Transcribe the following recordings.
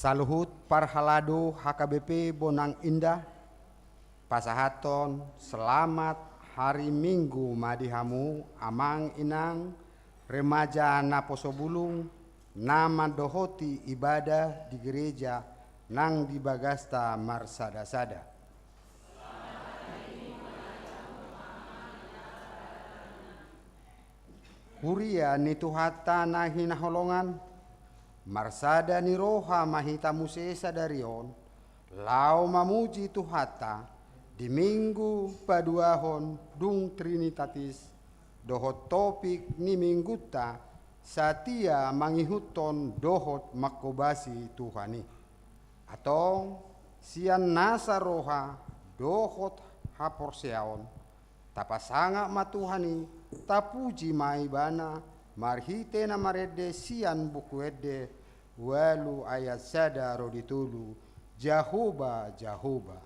Saluhut parhalado HKBP Bonang Indah, pasahaton selamat hari Minggu madihamu amang inang remaja naposobulung nama dohoti ibadah di gereja nang di Bagasta Marsada-sada. Huria ni tuhata na hinaholongan Marsada ni roha mahita musesa darion, lau mamuji tuhata di minggu paduahon dung trinitatis dohot topik ni mingguta satia mangihuton dohot makobasi Tuhani. Atau sian nasa roha dohot haporseaon tapasanga matuhani tapuji maibana marhite na marede sian bukuede walu ayat sada roditulu Jahoba Jahoba.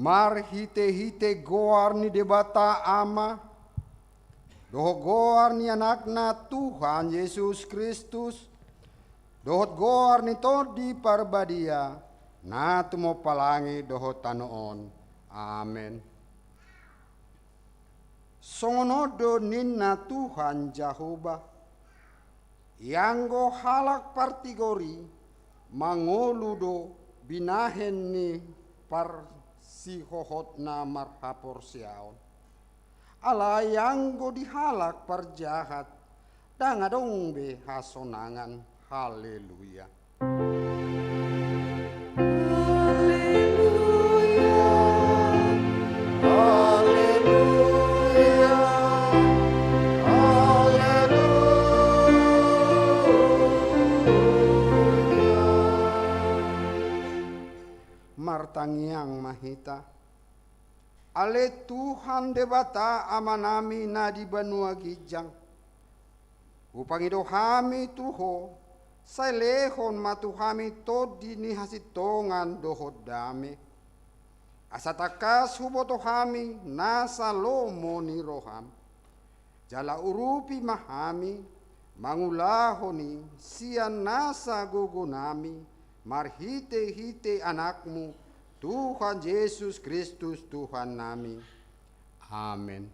Mar hite-hite goar ni debata ama, doho goar ni anakna Tuhan Yesus Kristus, dohot goar ni todi parbadia, na tumo palangi dohot tanoon. Amen. Songonodo ninna Tuhan Jahoba, yanggo halak partigori, mangoludo binahen ni par si hohot na marhapor siaon. Ala yang go dihalak parjahat, dangadong be hasonangan. Haleluya. Martangiang mahita. Ale Tuhan debata amanami na di banua gijang. Upang ito hami tuho, sa lehon matuhami to dini hasitongan dohod dami. Asatakas huboto hami nasa lomo ni roham. Jala urupi mahami, mangulahoni siyan nasa gugunami, marhite-hite anakmu, Tuhan Yesus Kristus Tuhan nami. Amin.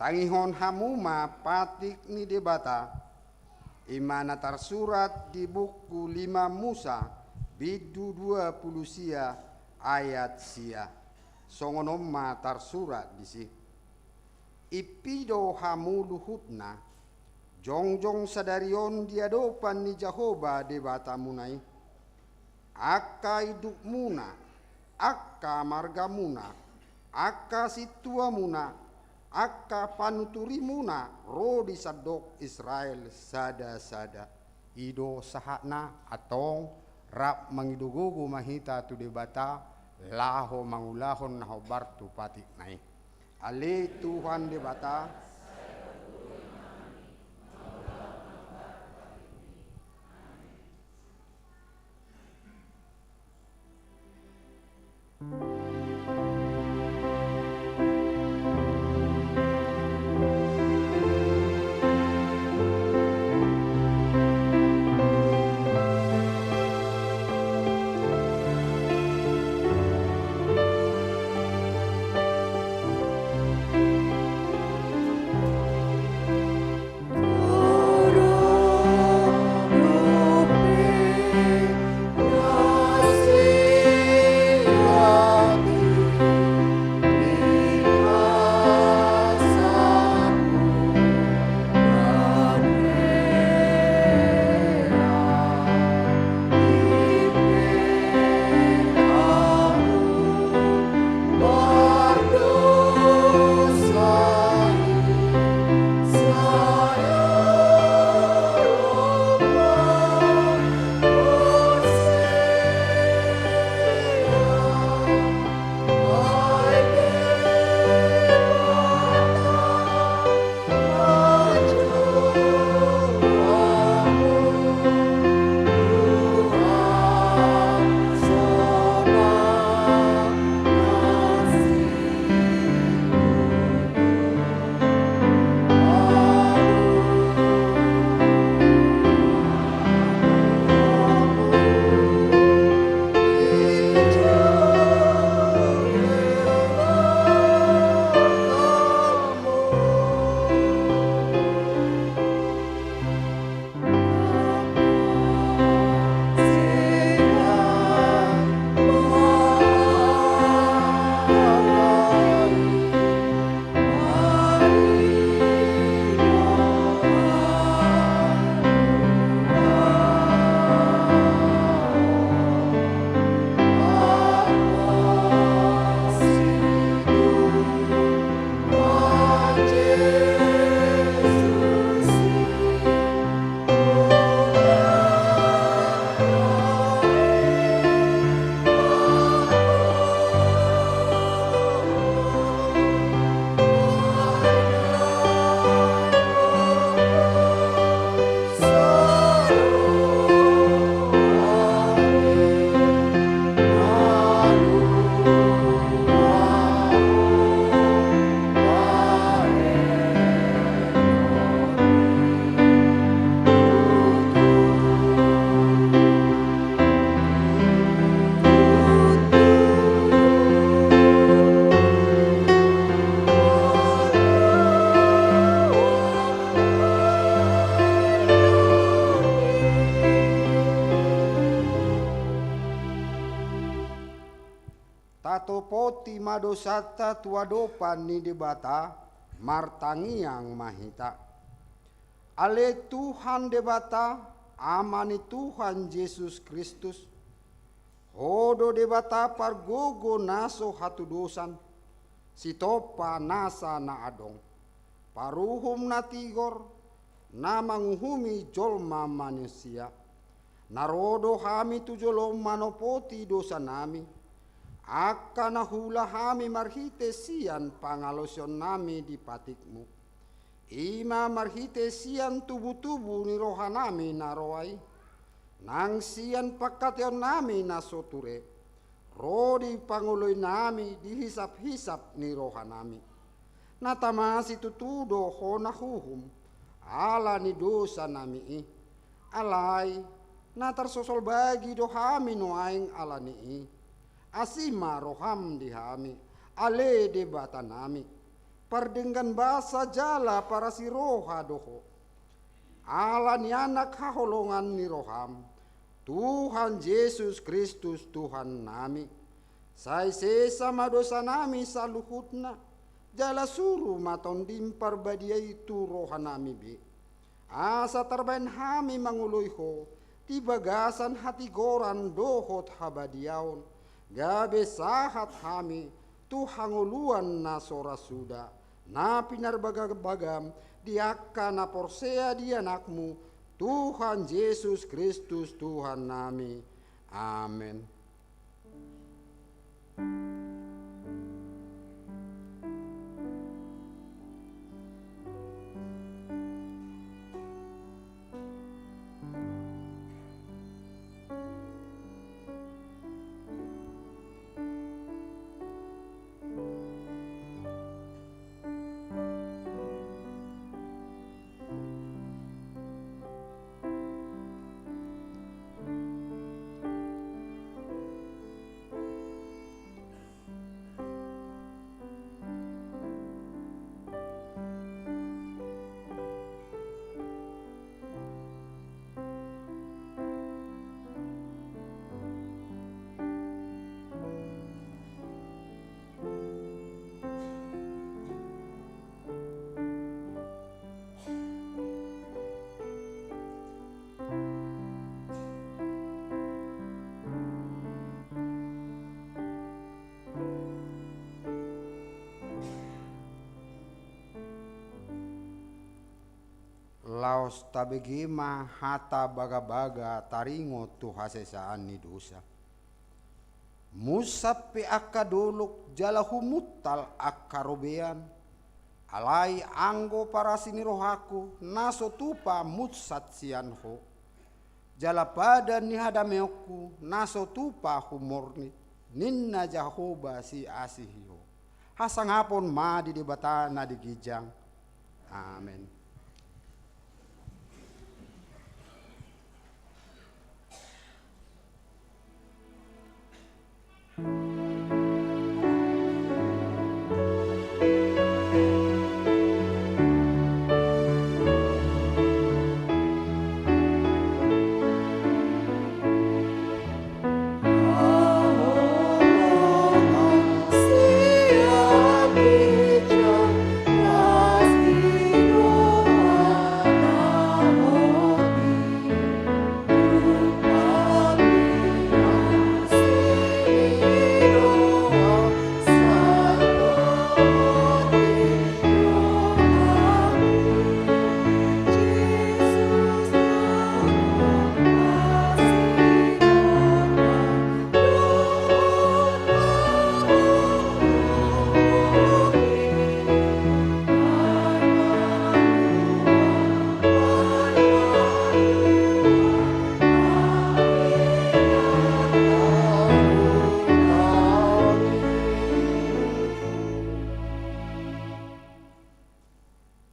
Tangihon hamuma patik ni debata, imana tersurat di buku 5 Musa, bidu 20 sia ayat sia. Songonom ma tersurat di si. Ipido hamu luhutna, jongjong sadarion diadopan ni Jehovah debata munai. Akka iduk muna, akka marga muna, akka situa muna, akka panuturimuna rodi sadok Israel sada-sada. Ido sahakna atong rap mangidugugu mahita tu debata laho mangulahon naho bartu patik nai. Ale Tuhan debata. patopoti madosata tuadopan ni debata martangiang mahita. Ale Tuhan debata amani Tuhan Yesus Kristus. Hodo debata pargogo naso hatu dosan. Sitopa nasa na adong. Paruhum na tigor na manguhumi jolma manusia. Narodo hami tu jolom manopoti dosa nami. Aka nahula hami marhite sian pangalosyon nami di patikmu. Ima marhite sian tubu-tubu ni roha nami naroai. Nang sian pakatyon nami nasoture. Rodi panguloy nami dihisap-hisap ni roha nami. Natamasi tutudo ho nahuhum. Ala ni dosa nami alai. Na tarsosol bagi dohami no aing alani asima roham dihami ale debata nami pardenggan basa jala para si roha doho alani anak haholongan ni roham Tuhan Yesus Kristus Tuhan nami sai sesama dosa nami saluhutna jala suruh maton dimpar badia itu roha nami be asa terbain hami manguluiho ti bagasan hati goran dohot habadiaon gabe sahat hami tu hanguluan na sora suda na pinarbagam diaka na porsea di anakmu Tuhan Yesus Kristus Tuhan nami. Amin. Laos tabegima hata baga-baga taringo tu hasesaan ni dosa. Musapi akadolok jala humutal akarobean. Alai anggo para sinirohaku naso tupa mutsat sianho. Jala pada ni hadameoku naso tupa humorni. Ninna jahoba si asihiho. Hasangapon ma di debatana di gijang. Amin.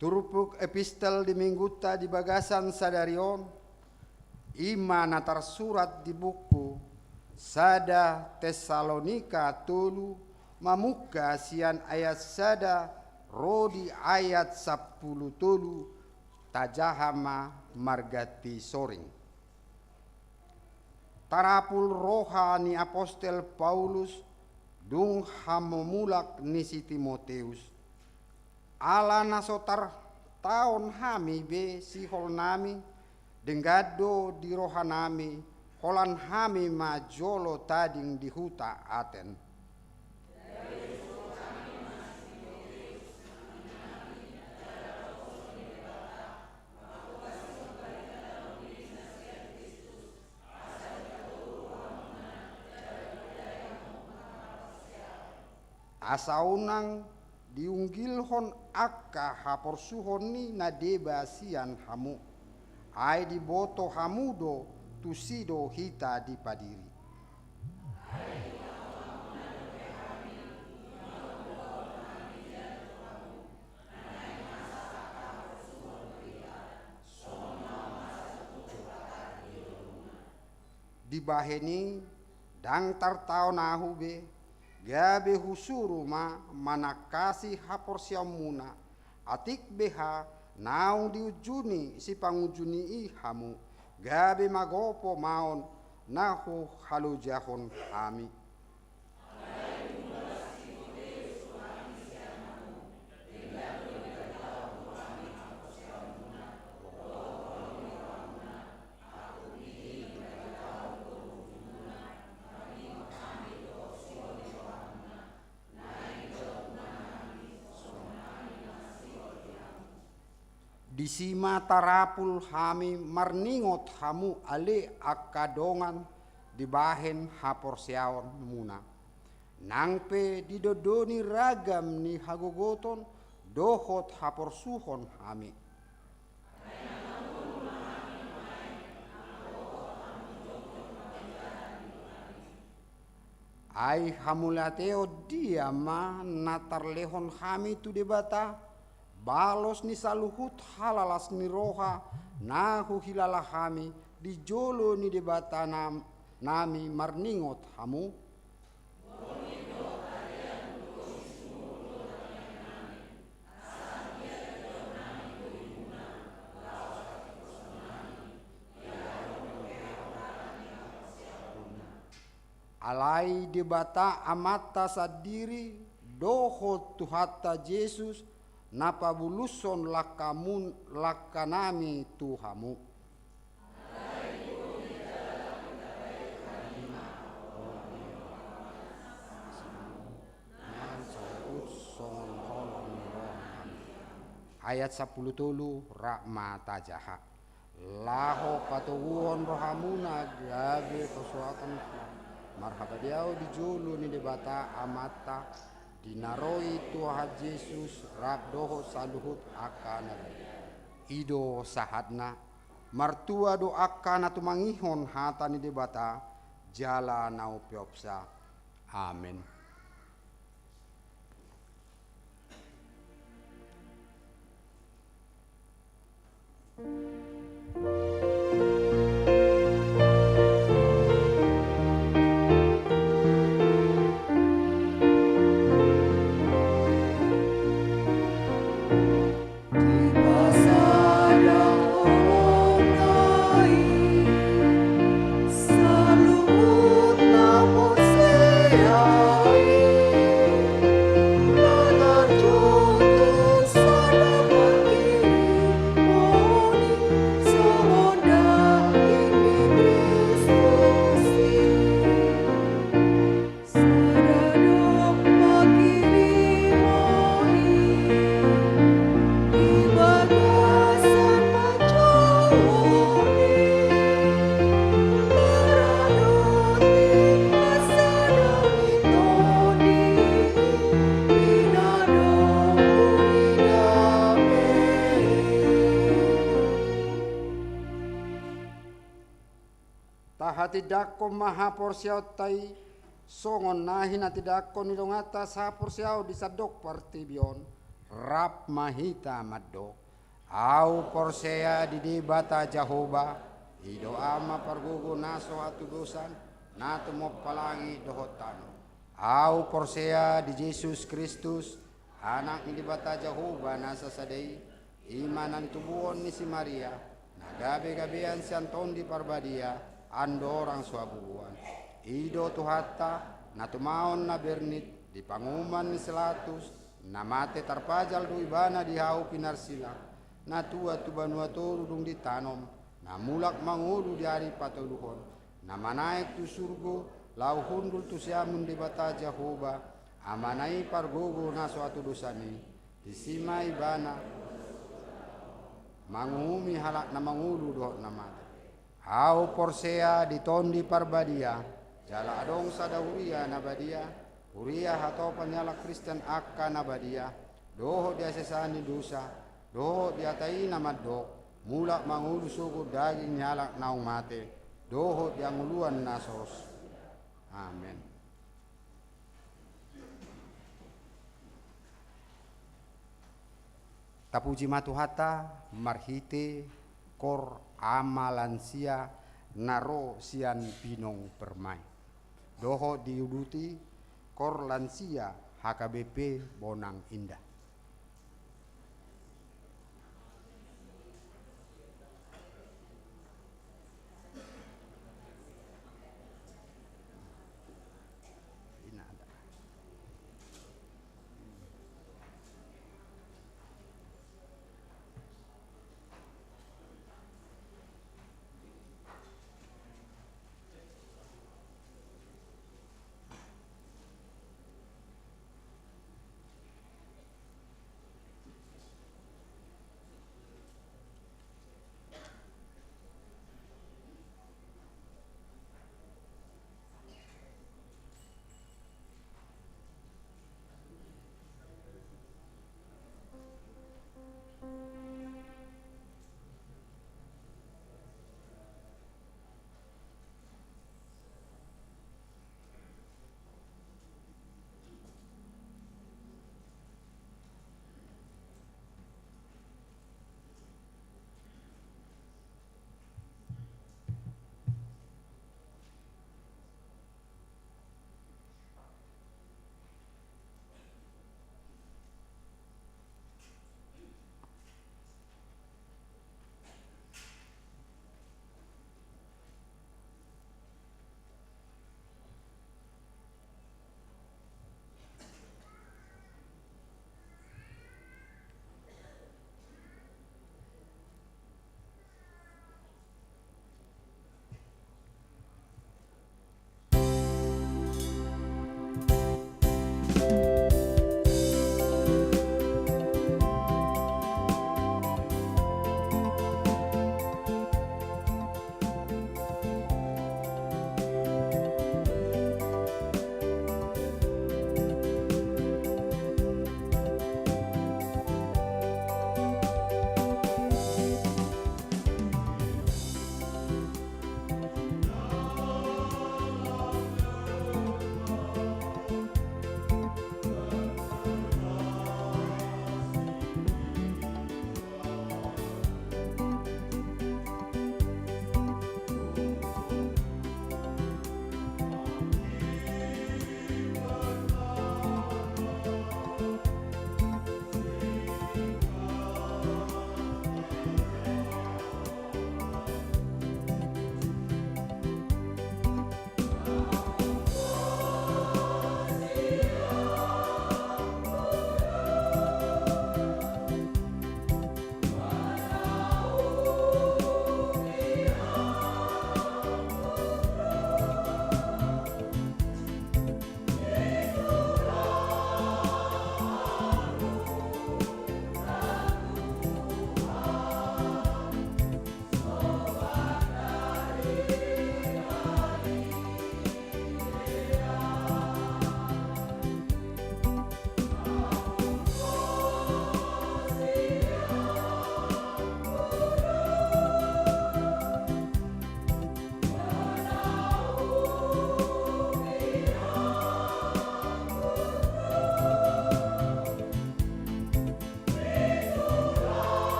Turupuk epistel di mingguta di bagasan sadarion, ima natar surat di buku sada Tesalonika tulu mamuka sian ayat sada rodi ayat 10 tulu tajahama margati soring. Tarapul roha ni apostel Paulus dung hamomulak ni si Timoteus. Ala nasotar taon hami be si hol nami denggado di rohanami holan hami majolo tading di huta Aten. Asaunang diunggilhon akka haporsuhon ni nadeba sian hamu. Ai di boto hamudo tusido hita di padiri. Dibaheni dang tartao nahu be gabe husuru manakasi hapor siamuna atik beha naung diujuni si pangujuni i hamu gabe magopo maon nahu halujahon hami. Di sima tarapul hami marningot hamu ale akadongan di bahen hapor siawan muna. Nangpe didodoni ragam ni hagogoton dohot hapor suhon hami. Ai hamulateo dia ma natar lehon hami tu debata. Balos ni saluhut halalas ni roha nahu hilalah hami di jolo ni debata nami marningot hamu. Alai debata amata sadiri doho tuhata Yesus napa buluson lakanami tuhamu. Ayat 10 Rahmat tajaha laho patuwon rohamuna gabe kesuatan marhaba diau dijulu ni debata amata dinaroi Tuhan Yesus rabdoho saluhut akana ido sahadna martua do akana tumangihon hatani debata jala nau piopsa. Amin. Tidak ko maha porsiaw tay songon nahin na tidak ko nilongata sa porsiaw di sadok partibion rap mahita madok au porsea di debata Jehovah ido ama pargugo naso atu dosan nato mo palangi dohotan au porsea di Yesus Kristus anak ni debata Jehovah nasa sadai imanan tubuon ni si Maria nagabe-gabean si Anton di Parbadia ando orang suabuan ido tuhata na tumaon na bernit di panguman ni selatus na mate tarpajal do ibana di hau pinarsila na tua tu banua toru dung ditanom na mulak mangudu di hari patuluhon na manaik tu surgo lau hundul tu siamun di bata Jehovah amanai pargogo na suatu dosani disima ibana mangumi halak na mangulu doh na mate hau porsea di tondi parbadia jala adong sadahuria na badia huria hatau penyala Kristen akka na badia doho dia sesani dosa doho dia tai na madok mulak mangulu suku daging nyalak naung mate doho dia nguluan nasos amin. Tapuji matuhata marhite kor amalansia naro sian pinong permai doho diuduti kor lansia HKBP Bonang Indah.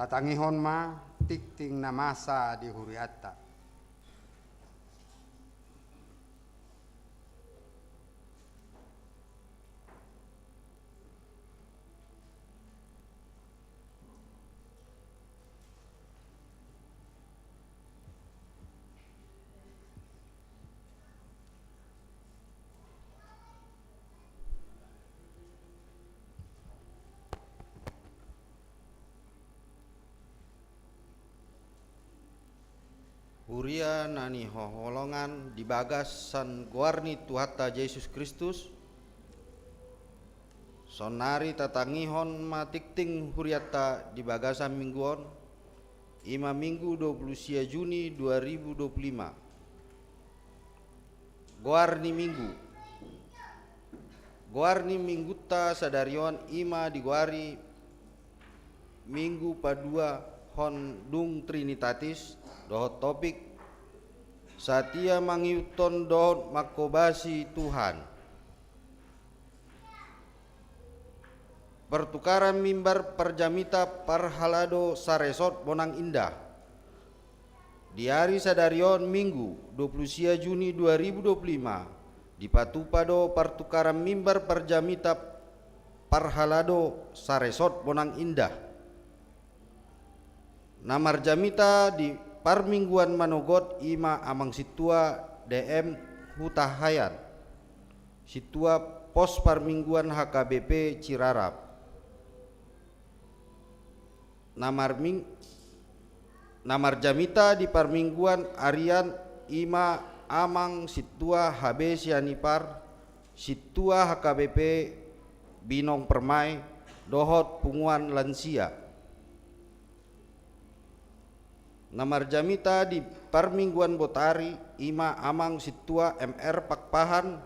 tatangihon ma tikting na masa di huriata. Huria nani hoholongan di bagas san guarni Tuhata Yesus Kristus sonari tatangihon matikting huriata di bagasan mingguon ima minggu 20 Juni 2025 Guarni mingguta sadarion ima diguari minggu padua hon dung Trinitatis dohot topik satia mangiuton dohot makobasi Tuhan. Pertukaran mimbar perjamita parhalado saresot bonang indah. Di hari sadarion minggu 20 Juni 2025 di Patupado pertukaran mimbar perjamita parhalado saresot bonang indah. Namar jamita di parmingguan manogot ima amang situa DM Hutahayan situa pos parmingguan HKBP Cirarap. Namar jamita di parmingguan Arian ima amang situa HB Sianipar situa HKBP Binong Permai dohot punguan lansia. Namar jamita di parmingguan Botari ima amang situa MR Pakpahan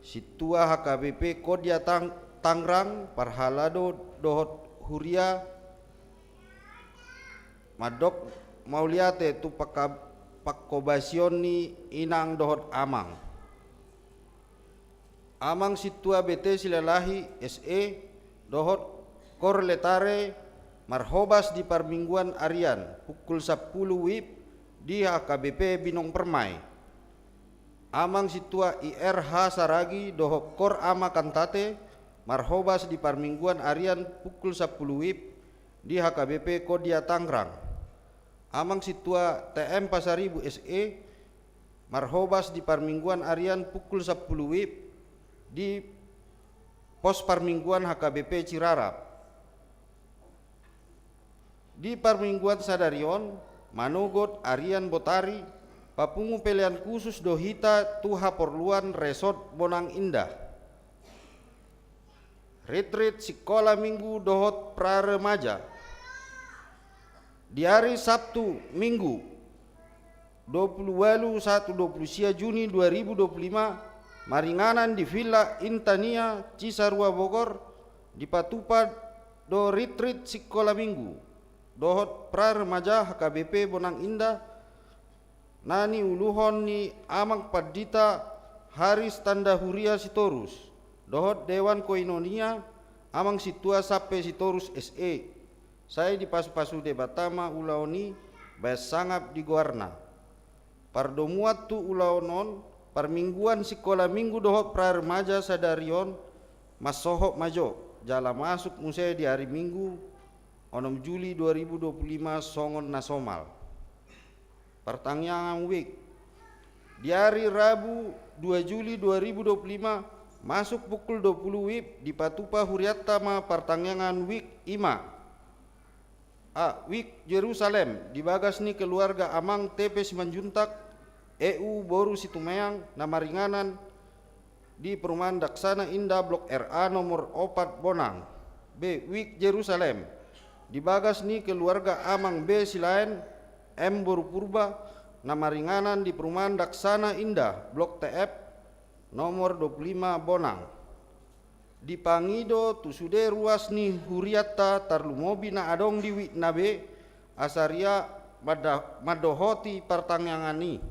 situa HKBP Kodia Tangrang parhalado dohot huria madok mauliate tu pakkobasion ni inang dohot amang situa BT Silalahi SE dohot korletare marhobas di parmingguan Arian pukul 10 WIB di HKBP Binong Permai. Amang situa IRH Saragi dohok kor ama kantate marhobas di parmingguan Arian pukul 10 WIB di HKBP Kodia Tangerang. Amang situa TM Pasaribu SE marhobas di parmingguan Arian pukul 10 WIB di pos parmingguan HKBP Cirarap. Di parmingguan sadarion manogot Arian Botari papungu pelian khusus dohita tuha porluan resort Bonang Indah. Retreat sekolah minggu dohot pra remaja. Di hari Sabtu minggu 20 Juni 2025 maringanan di Villa Intania Cisarua Bogor di Patupa do retreat sekolah minggu dohot pra remaja HKBP Bonang Indah nani uluhon ni amang padita Haris Tanda Huria Sitorus dohot Dewan Koinonia amang situa sape Sitorus SE saya di pasu-pasu debatama ulaoni bayas sangap di Guarna pardomuat tu ulaonon parmingguan sekolah minggu dohot pra remaja sadarion masohok majo jala masuk musea di hari Minggu 6 Juli 2025 songon nasomal. Pertanyaan week. Di hari Rabu 2 Juli 2025 masuk pukul 20 WIB di Patupa Huriatama pertanyaan week ima. Week Jerusalem di bagas ni keluarga amang TP Simanjuntak EU Boru Situmayang namaringanan di perumahan Daksana Indah Blok RA nomor 4 Bonang. B. Week Jerusalem di bagas ni keluarga amang B Silaen M Boru Purba namaringanan di perumahan Daksana Indah Blok TF nomor 25 Bonang. Di Pangido tusude ruas ni huriata tarlumobi na adong di Witnabe asaria madohoti pertanyaan ni.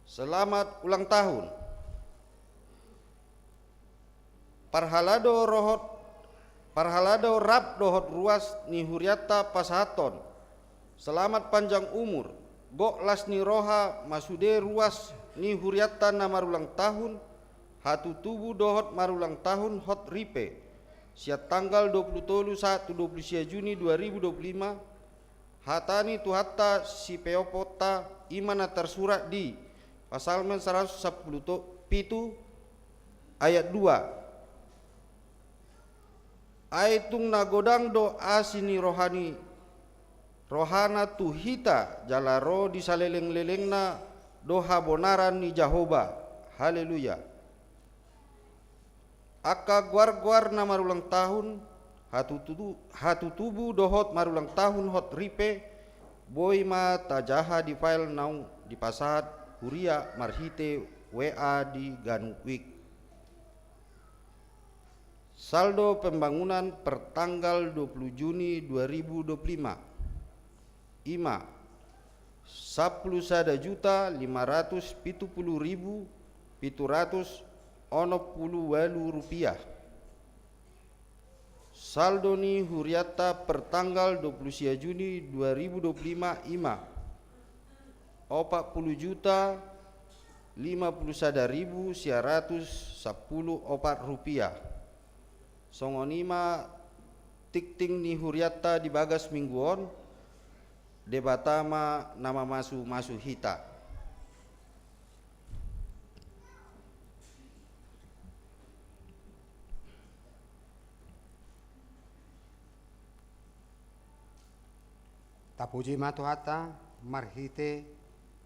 Selamat ulang tahun. Parhalado rap dohot ruas ni huriata pasahaton. Selamat panjang umur. Gok las ni roha masude ruas ni huriata na marulang tahun. Hatu tubuh dohot marulang tahun hot ripe. Siat tanggal 23 Juni 2025. Hatani tuhatta si peopota imana tersurat di Pasalmen 117 ayat 2. Aitung nagodang do asini rohana tuhita jalaro di saleleng-lelengna doha bonaran ni Jahoba. Haleluya. Aka guar-guar na marulang tahun hatu tubu dohot marulang tahun hot ripe boy ma tajaha di file nau di pasahat huria marhite WA di Ganukwik. Saldo pembangunan per tanggal 20 Juni 2025. Ima 11.570.768 rupiah. Saldo ni huriata per tanggal 20 Juni 2025 ima 40.051.110 rupiah. Songonima tikting ni huriata di bagas mingguon debatama nama masu hita. Tapuji matuhata marhite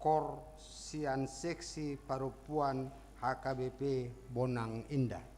kor sian seksi parupuan HKBP Bonang Indah.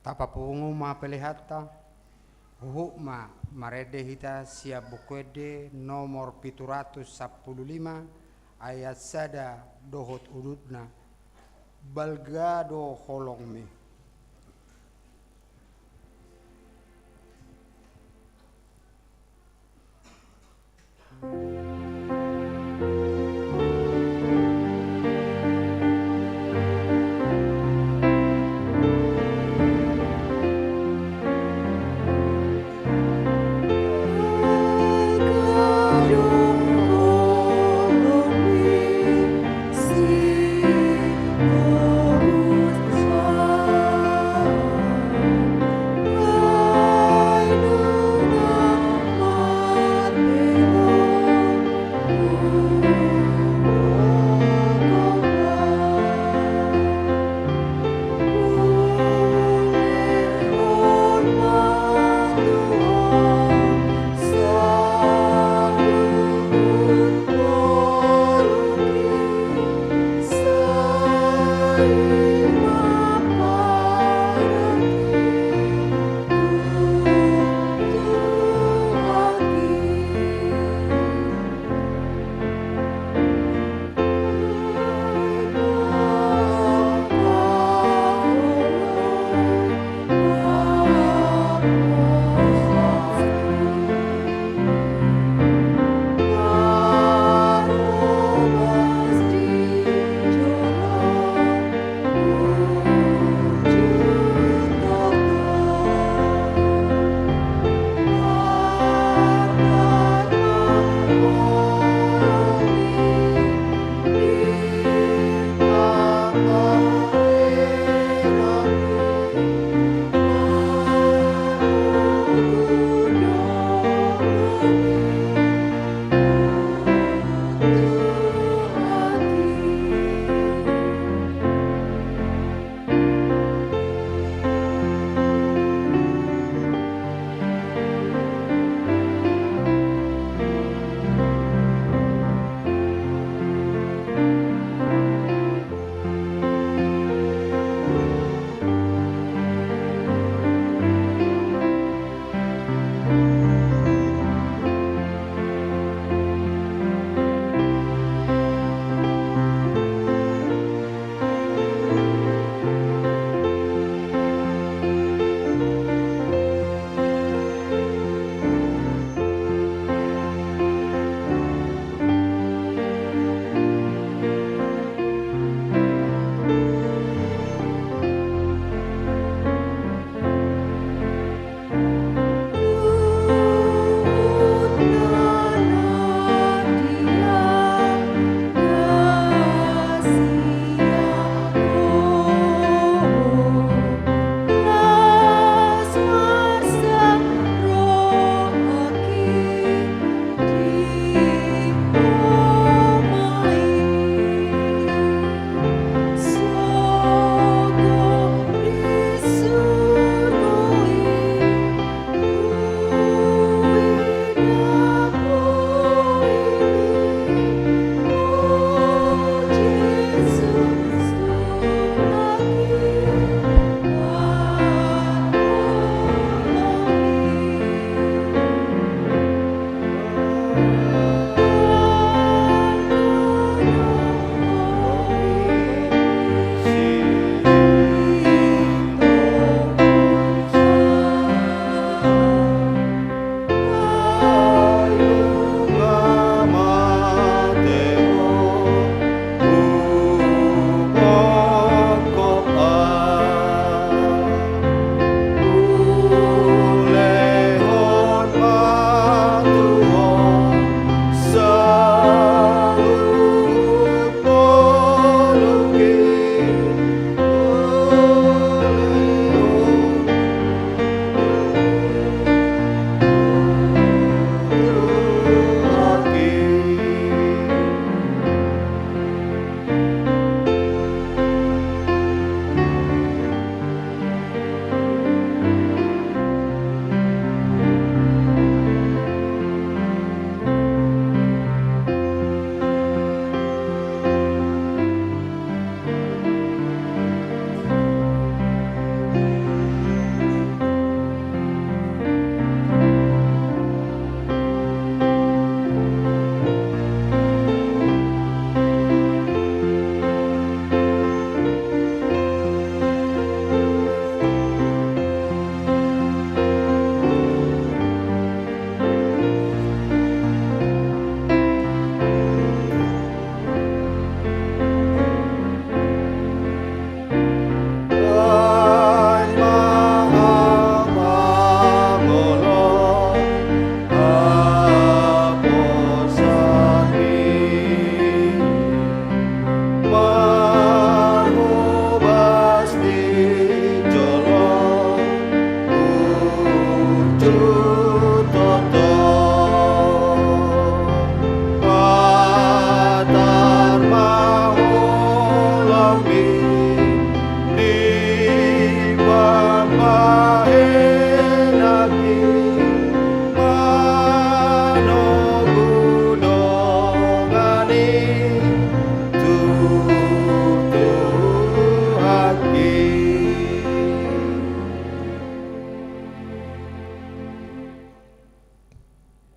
Tapa pungu ma pelihata hukma marede hita siap bukwede nomor 715 ayat sada dohot udutna balgado holong me.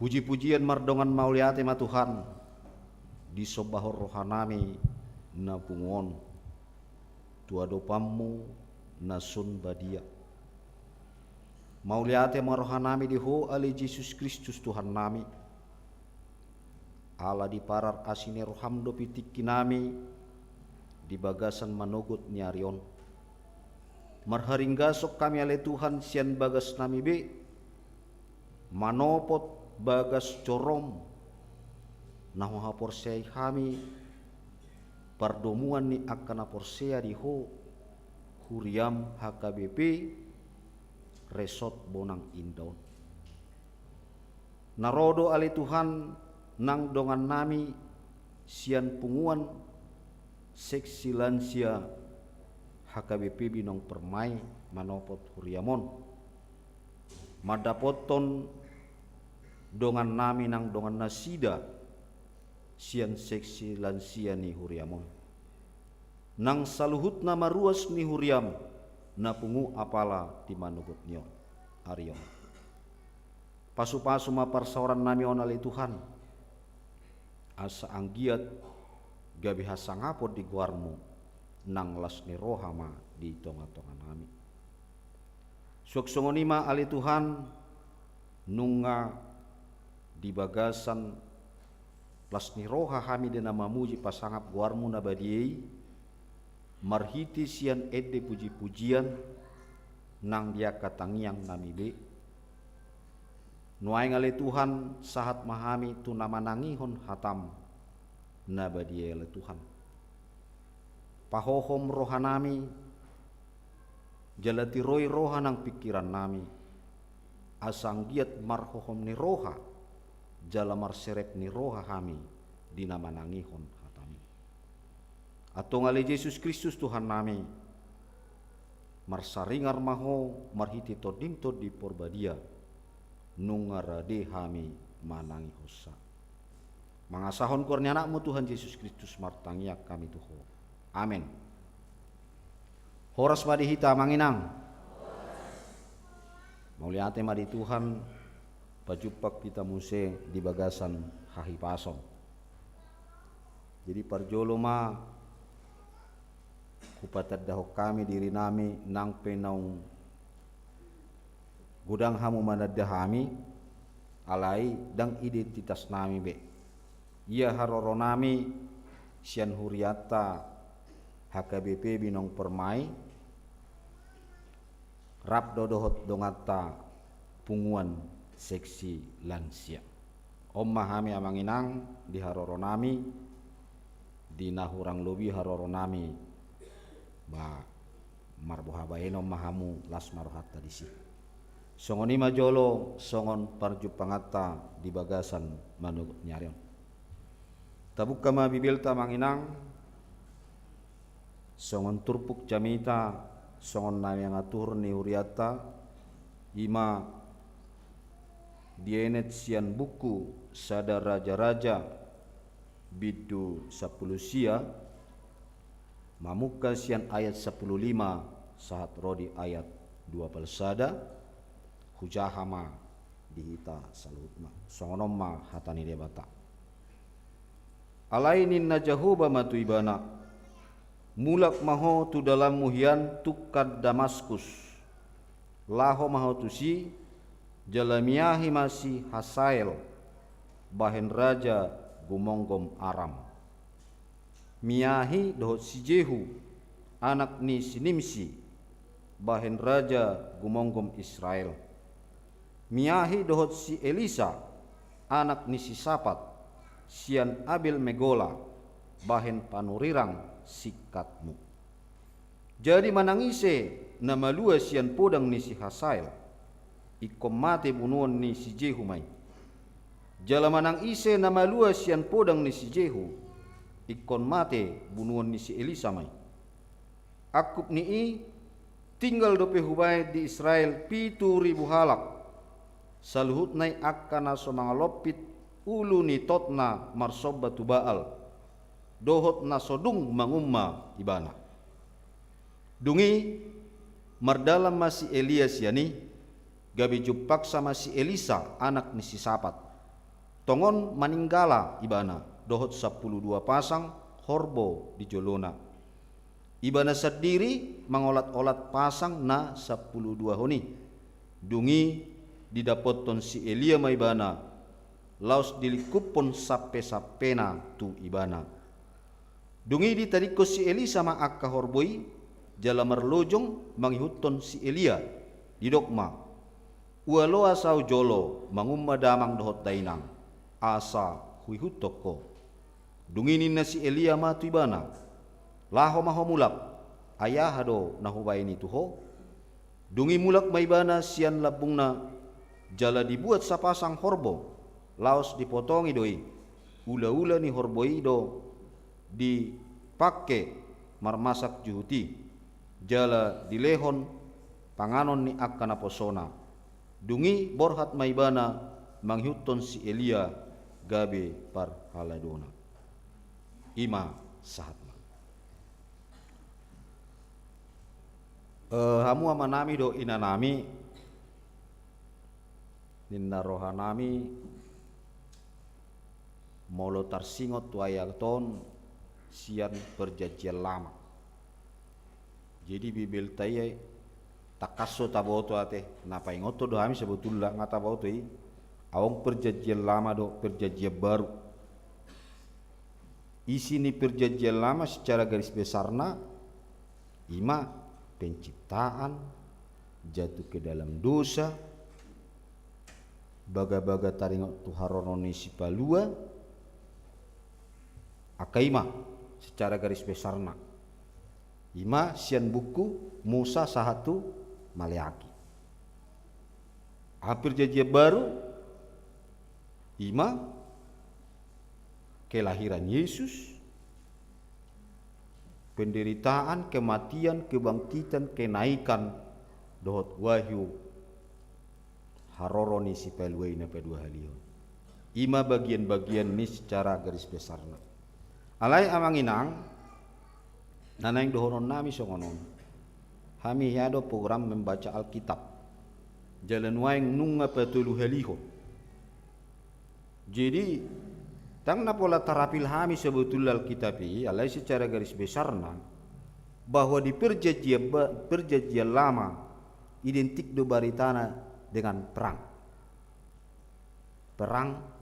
Puji-pujian mardongan mauliate ma Tuhan di sobahor rohanami na pungon tua dopammu na sun badia. Mauliate ma rohanami di ho ali Yesus Kristus Tuhan nami. Allah di parar asine rohamdo pitiki nami di bagasan manogot nyarion. Marharingga sok kami ale Tuhan sian bagas nami be manopot bagas corom naho haporsei kami pardomuan ni akan haporsea di ho huriam HKBP resort bonang indaun narodo ale Tuhan nang dongan nami sian punguan seksi lansia HKBP binong permai manopot huriamon madapoton dongan nami nang dongan nasida sian seksi lansia ni huriamon nang saluhut nama ruas ni huriam na pungu apala di manugut nyo arion pasu-pasu maparsaoran nami onali Tuhan asa anggiat gabi hasangapod di guarmu nang las ni rohama di tonga-tonga nami suksongonima ali Tuhan nunga di bagasan las ni roha kami dina mamuji pasangap guarmu na badiei marhiti sian ede puji-pujian nang dia katangiang nami be nuai ngale Tuhan sahat mahami tu nama nangihon hatam na badiei le Tuhan pahohom rohanami jalati roi roha nang pikiran nami asang giat marhohom ni roha jala marserep ni roha kami di nama nangihon hatami atau ngale Yesus Kristus Tuhan nami marsaringar maho marhiti todim di porbadia nungarade kami manangi hosa mangasahon kurnia anakmu Tuhan Yesus Kristus martangiak kami tuho amin. Horas madi hita manginang mauliate madi Tuhan pajupak kita muse di bagasan hahi pasong jadi parjolo ma kupatad dahok kami diri nami nang penaung gudang hamu manadahami alai dang identitas nami be ia haroro nami sian huriata HKBP binong permai rap dodohot dongata punguan seksi lansia om mahami amanginang di haroro nami di nahurang lobi haroro nami ba marbohabaeno mahamu las marohata disi songoni majolo songon parju pangata di bagasan manugut nyarion tabuk kama bibilta manginang songon turpuk jamita songon nami yang atur ni huriata ima dienet sian buku sada raja-raja bidu 10 sia mamuka sian ayat 15 sahat rodi ayat 12 sada hujahama dihita salutma songonomma hatani debata alainin najahuba matu ibana mulak maho tu dalam muhian tukad Damaskus laho maho tu si jalamiahi masih Hasael bahen raja gumonggom Aram miahi dohot si Jehu anak ni Sinimsi bahen raja gumonggom Israel miahi dohot si Elisa anak ni si Sapat sian Abel Megola bahen panurirang sikatmu jadi manangise nama lua sian podang ni si Hasael ikom mate bunuan ni si Jehu mai jala manang ise nama lua sian podang ni si Jehu ikon mate bunuan ni si Elisa mai akup ni tinggal dope hubai di Israel 7.000 halak saluhut nai akana so mga lopit ulu ni totna marsoba tu Baal dohot na sodung mangumma ibana dungi mardalam masih Elias yani gabi jupak sama si Elisa anak ni si Sapat tongon maninggala ibana dohot 12 pasang horbo di jolona. Ibana sendiri mengolat-olat pasang na 12 honi. Dungi didapoton si Elia maibana laos dilikupon sape-sapena tu ibana. Dungi ditariko si Eli sama akka horboi jala merlojong mangihutton si Elia di dokma. Ualo asau jolo mangumma damang dohot dainang asa huihutoko. Dungi nina si Elia matu ibana laho maho mulak ayah hado nahubaini tuho. Dungi mulak maibana sian labungna jala dibuat sapasang horbo laos dipotongi doi ula-ula ni horboi do dipakai marmasak juhuti jala dilehon panganon ni akkana posona. Dungi borhat maibana manghuton si Elia gabe par haladona. Ima sahatma. Hamu amanami do inanami ninna rohanami molo tarsingot tuayalton sian perjanjian lama. Jadi bibel taye takaso taboto ate napa ingoto do hami sebetulnya ngata boto i awong perjanjian lama do perjanjian baru. Isi ni perjanjian lama secara garis besarna ima penciptaan, jatuh ke dalam dosa, baga-baga taringot tuharononi si palua, akaima secara garis besarna. Ima sian buku Musa sahatu Maleaki. Hampir perjanjian baru, ima kelahiran Yesus, penderitaan, kematian, kebangkitan, kenaikan dohot wahyu haroroni si pelwei na pedua halion. Ima bagian-bagian ni secara garis besarna. Alai amanginang nanaing dohonon nami songonon. Hami hiado program membaca Alkitab. Jalan waing nunga petulu heliho. Jadi tang napola tarapil hami sebetulnya Alkitabi alai secara garis besarna bahwa di perjanjian lama identik do baritana dengan perang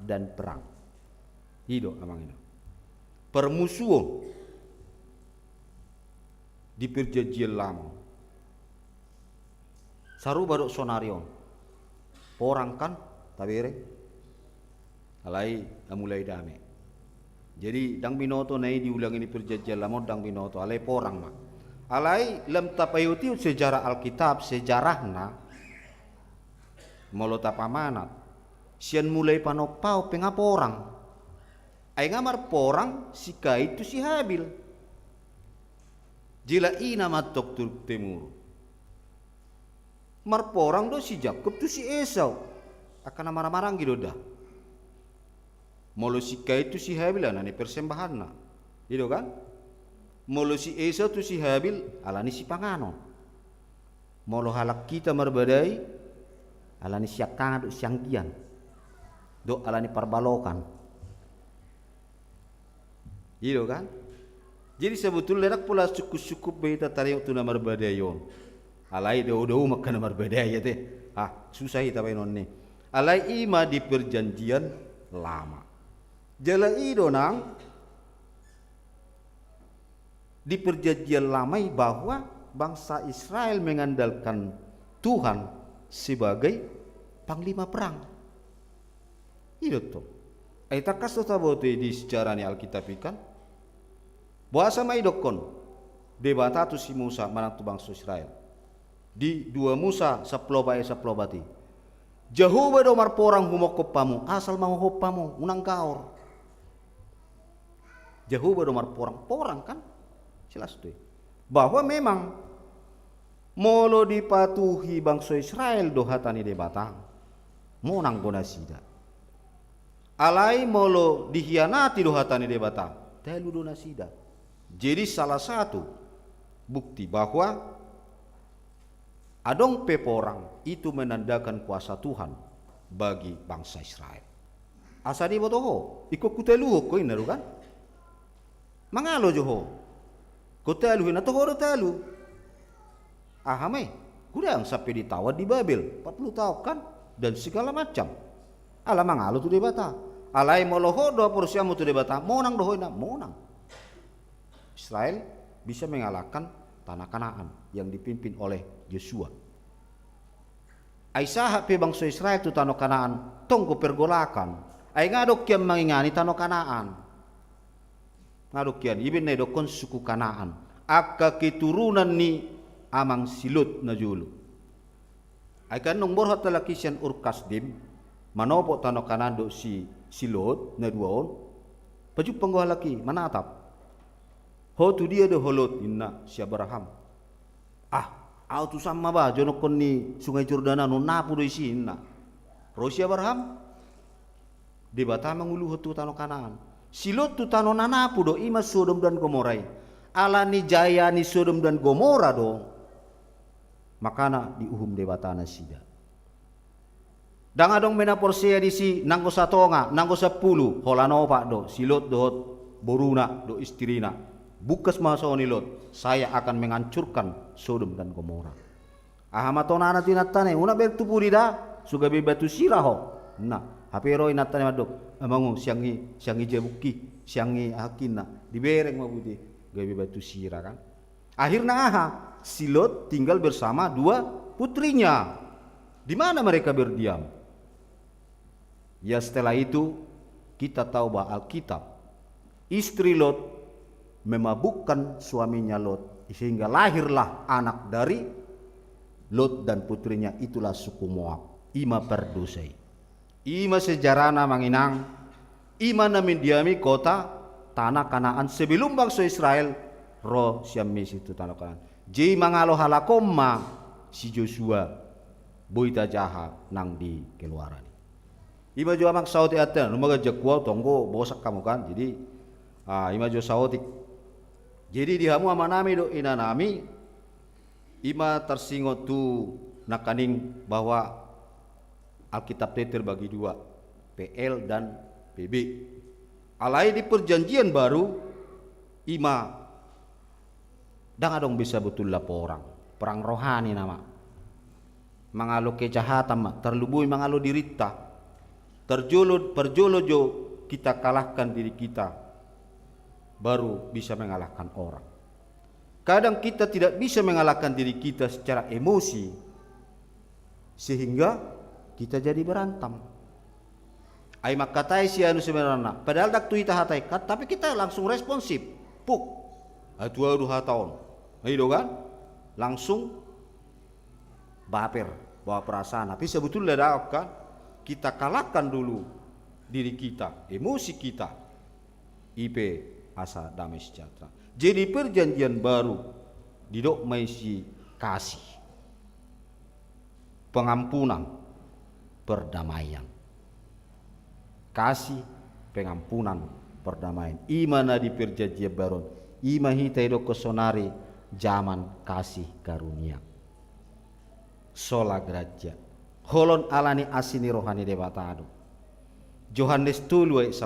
dan perang. Hido amang ini permusuhan di perjanjian lama saru baru sonarion porang kan tabere alai mulai dame. Jadi dang binoto nai diulang ini perjanjian lama dang binoto alai porang mak. Alai lem tapayuti sejarah Alkitab sejarahna molo tapamanat. Sian mulai panopau pengaporang. Ai ngamar porang sika itu si Habil. Jila ina matok tur temur. Mar porang do si Jakob tu si Esau. Akan marah-marang gitu dah. Molo sika itu si Habil anani persembahanna. Gitu kan? Molo si Esau tu si Habil alani si panganon. Molo halak kita marbadai alani siakana do siangkian. Do alani parbalokan. Gitu kan? Jadi sebetulnya nak pula cukup beta tariok tu namar badayon. Alai do makan namar badai ya teh. Susah kita painon ni. Alai ima di perjanjian lama. Jala ido nang di perjanjian lama bahwa bangsa Israel mengandalkan Tuhan sebagai panglima perang. Itu tuh. Aita kaso tabote di sejarah ni Alkitab ikan. Bahasa maidokon debata tu si Musa manang tu bangsa Israel. Di 2 Musa saplobati. Jehovah do marporang humokop pamu asal mau hopamu unang kaor. Jehovah do marporang kan jelas tuh. Bahwa memang molo dipatuhi bangsa Israel do hatani debata monang bonasida. Alai molo dihianati do hatani debata telu do nasida. Jadi salah satu bukti bahwa adong peporang itu menandakan kuasa Tuhan bagi bangsa Israel. Asa di botoho, iko kutelu ko inaru kan? Mangalo joho. Kutelu hina toho telu. Ahame, kurang sampai ditawar di Babel 40 tahun kan dan segala macam. Ala mangalo tu debata. Alai moloho do porsiamu tu debata. Monang dohoina, monang. Israel bisa mengalahkan tanah Kanaan yang dipimpin oleh Yosua. Aisyah pe bangsa Israel tu tanah Kanaan tongko pergolakan. Ai ngadok kian mangingani tanah Kanaan. Ngadok kian ibin ne dokon suku Kanaan. Akka keturunan ni amang silut na julu. Ai kan nong borhot talakisian urkasdim manopo tanah Kanaan do si silut na duaon. Paju penggoh laki manatap. Ho tu dia de holot inna si Abraham. Au tu sama ba jono kon ni sungai Jordana no napu do isi inna. Rosi Abraham di bata mangulu tu tanah Kanaan. Silot tu tanah nanapu do ima Sodom dan Gomora. Ala ni jaya ni Sodom dan Gomora do. Makana diuhum de batana sida. Dang adong mena porsia di si nanggo satonga, nanggo 10 holano pak do silot dohot boruna do istrina. Bukas masoni lot, saya akan menghancurkan Sodom dan Gomora. Ahamatona na tinatane, una bertupuri da, suga bebatu siraho. Nah, hapero inatane madok, amangu siangi jebuki, siangi hakina, dibereng mabudi, gawe batu sirah kan. Akhirnya Silot tinggal bersama 2 putrinya. Di mana mereka berdiam? Ya setelah itu kita tahu bahwa Alkitab, istri Lot memabukkan suaminya Lot sehingga lahirlah anak dari Lot dan putrinya, itulah suku Moab. Ima perdosai. Ima sejarana manginang, ima na mendiami kota tanah Kanaan sebelum bangsa Israel ro siamis itu tanah Kanaan. Ji mangalo halakoma si Joshua boita jaha nang di keluaran. Ima jo amak sauti aten, lumaga jakwa tonggo bosak kamu kan. Jadi ima jo sauti. Jadi dihamu amanami do inanami ima tersingot tu nakaning bahwa Alkitab itu terbagi 2, PL dan PB. Alai di perjanjian baru ima dang adong bisa betul lah perang rohani nama. Mangalo kejahatan mak terlubui mangalo dirita. Perjolo jo kita kalahkan diri kita. Baru bisa mengalahkan orang. Kadang kita tidak bisa mengalahkan diri kita secara emosi sehingga kita jadi berantem. Ai makatai si anu sebenarnya. Padahal dak tu ita hatai kat, tapi kita langsung responsif. Puk. Atu aduh hataon. Ayo kan? Langsung baper, bawa perasaan. Tapi sebetulnya dak kan kita kalahkan dulu diri kita, emosi kita. IP asa damai sejahtera. Jadi perjanjian baru didok maisi kasih, pengampunan, perdamaian. Kasih, pengampunan, perdamaian. Imana di perjanjian baru, ima hita idok kesonari zaman kasih karunia. Sola gracia. Holon alani asini rohani debatado. Johannes 3:10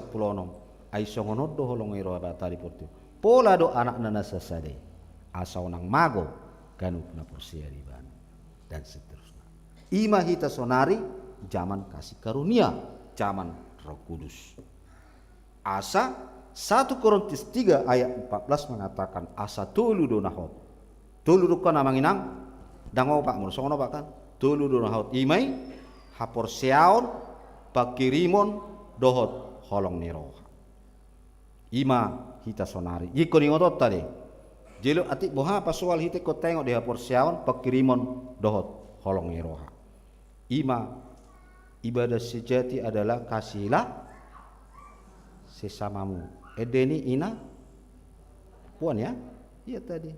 ai songonodo holong iro batari portu. Pola do anak nana sasade. Asau nang mago ganu na porsia riban dan seterusnya. Ima hita sonari zaman kasih karunia, zaman Roh Kudus. Asa 1 Korintus 3 ayat 14 mengatakan asa tulu do nahot. Tulu do kana manginang dango pak mun songono pak kan. Tulu do nahot imai hapor seaon pakirimon dohot holong niroha. Ima hita sonari. Jiko ni ngotot tadi. Jelo atik boha pasual hite ko tengok dia porsiaon pakirimon dohot holong niroha. Ima ibadah sejati adalah kasihlah sesamamu. Edeni ina puan ya? Iya tadi.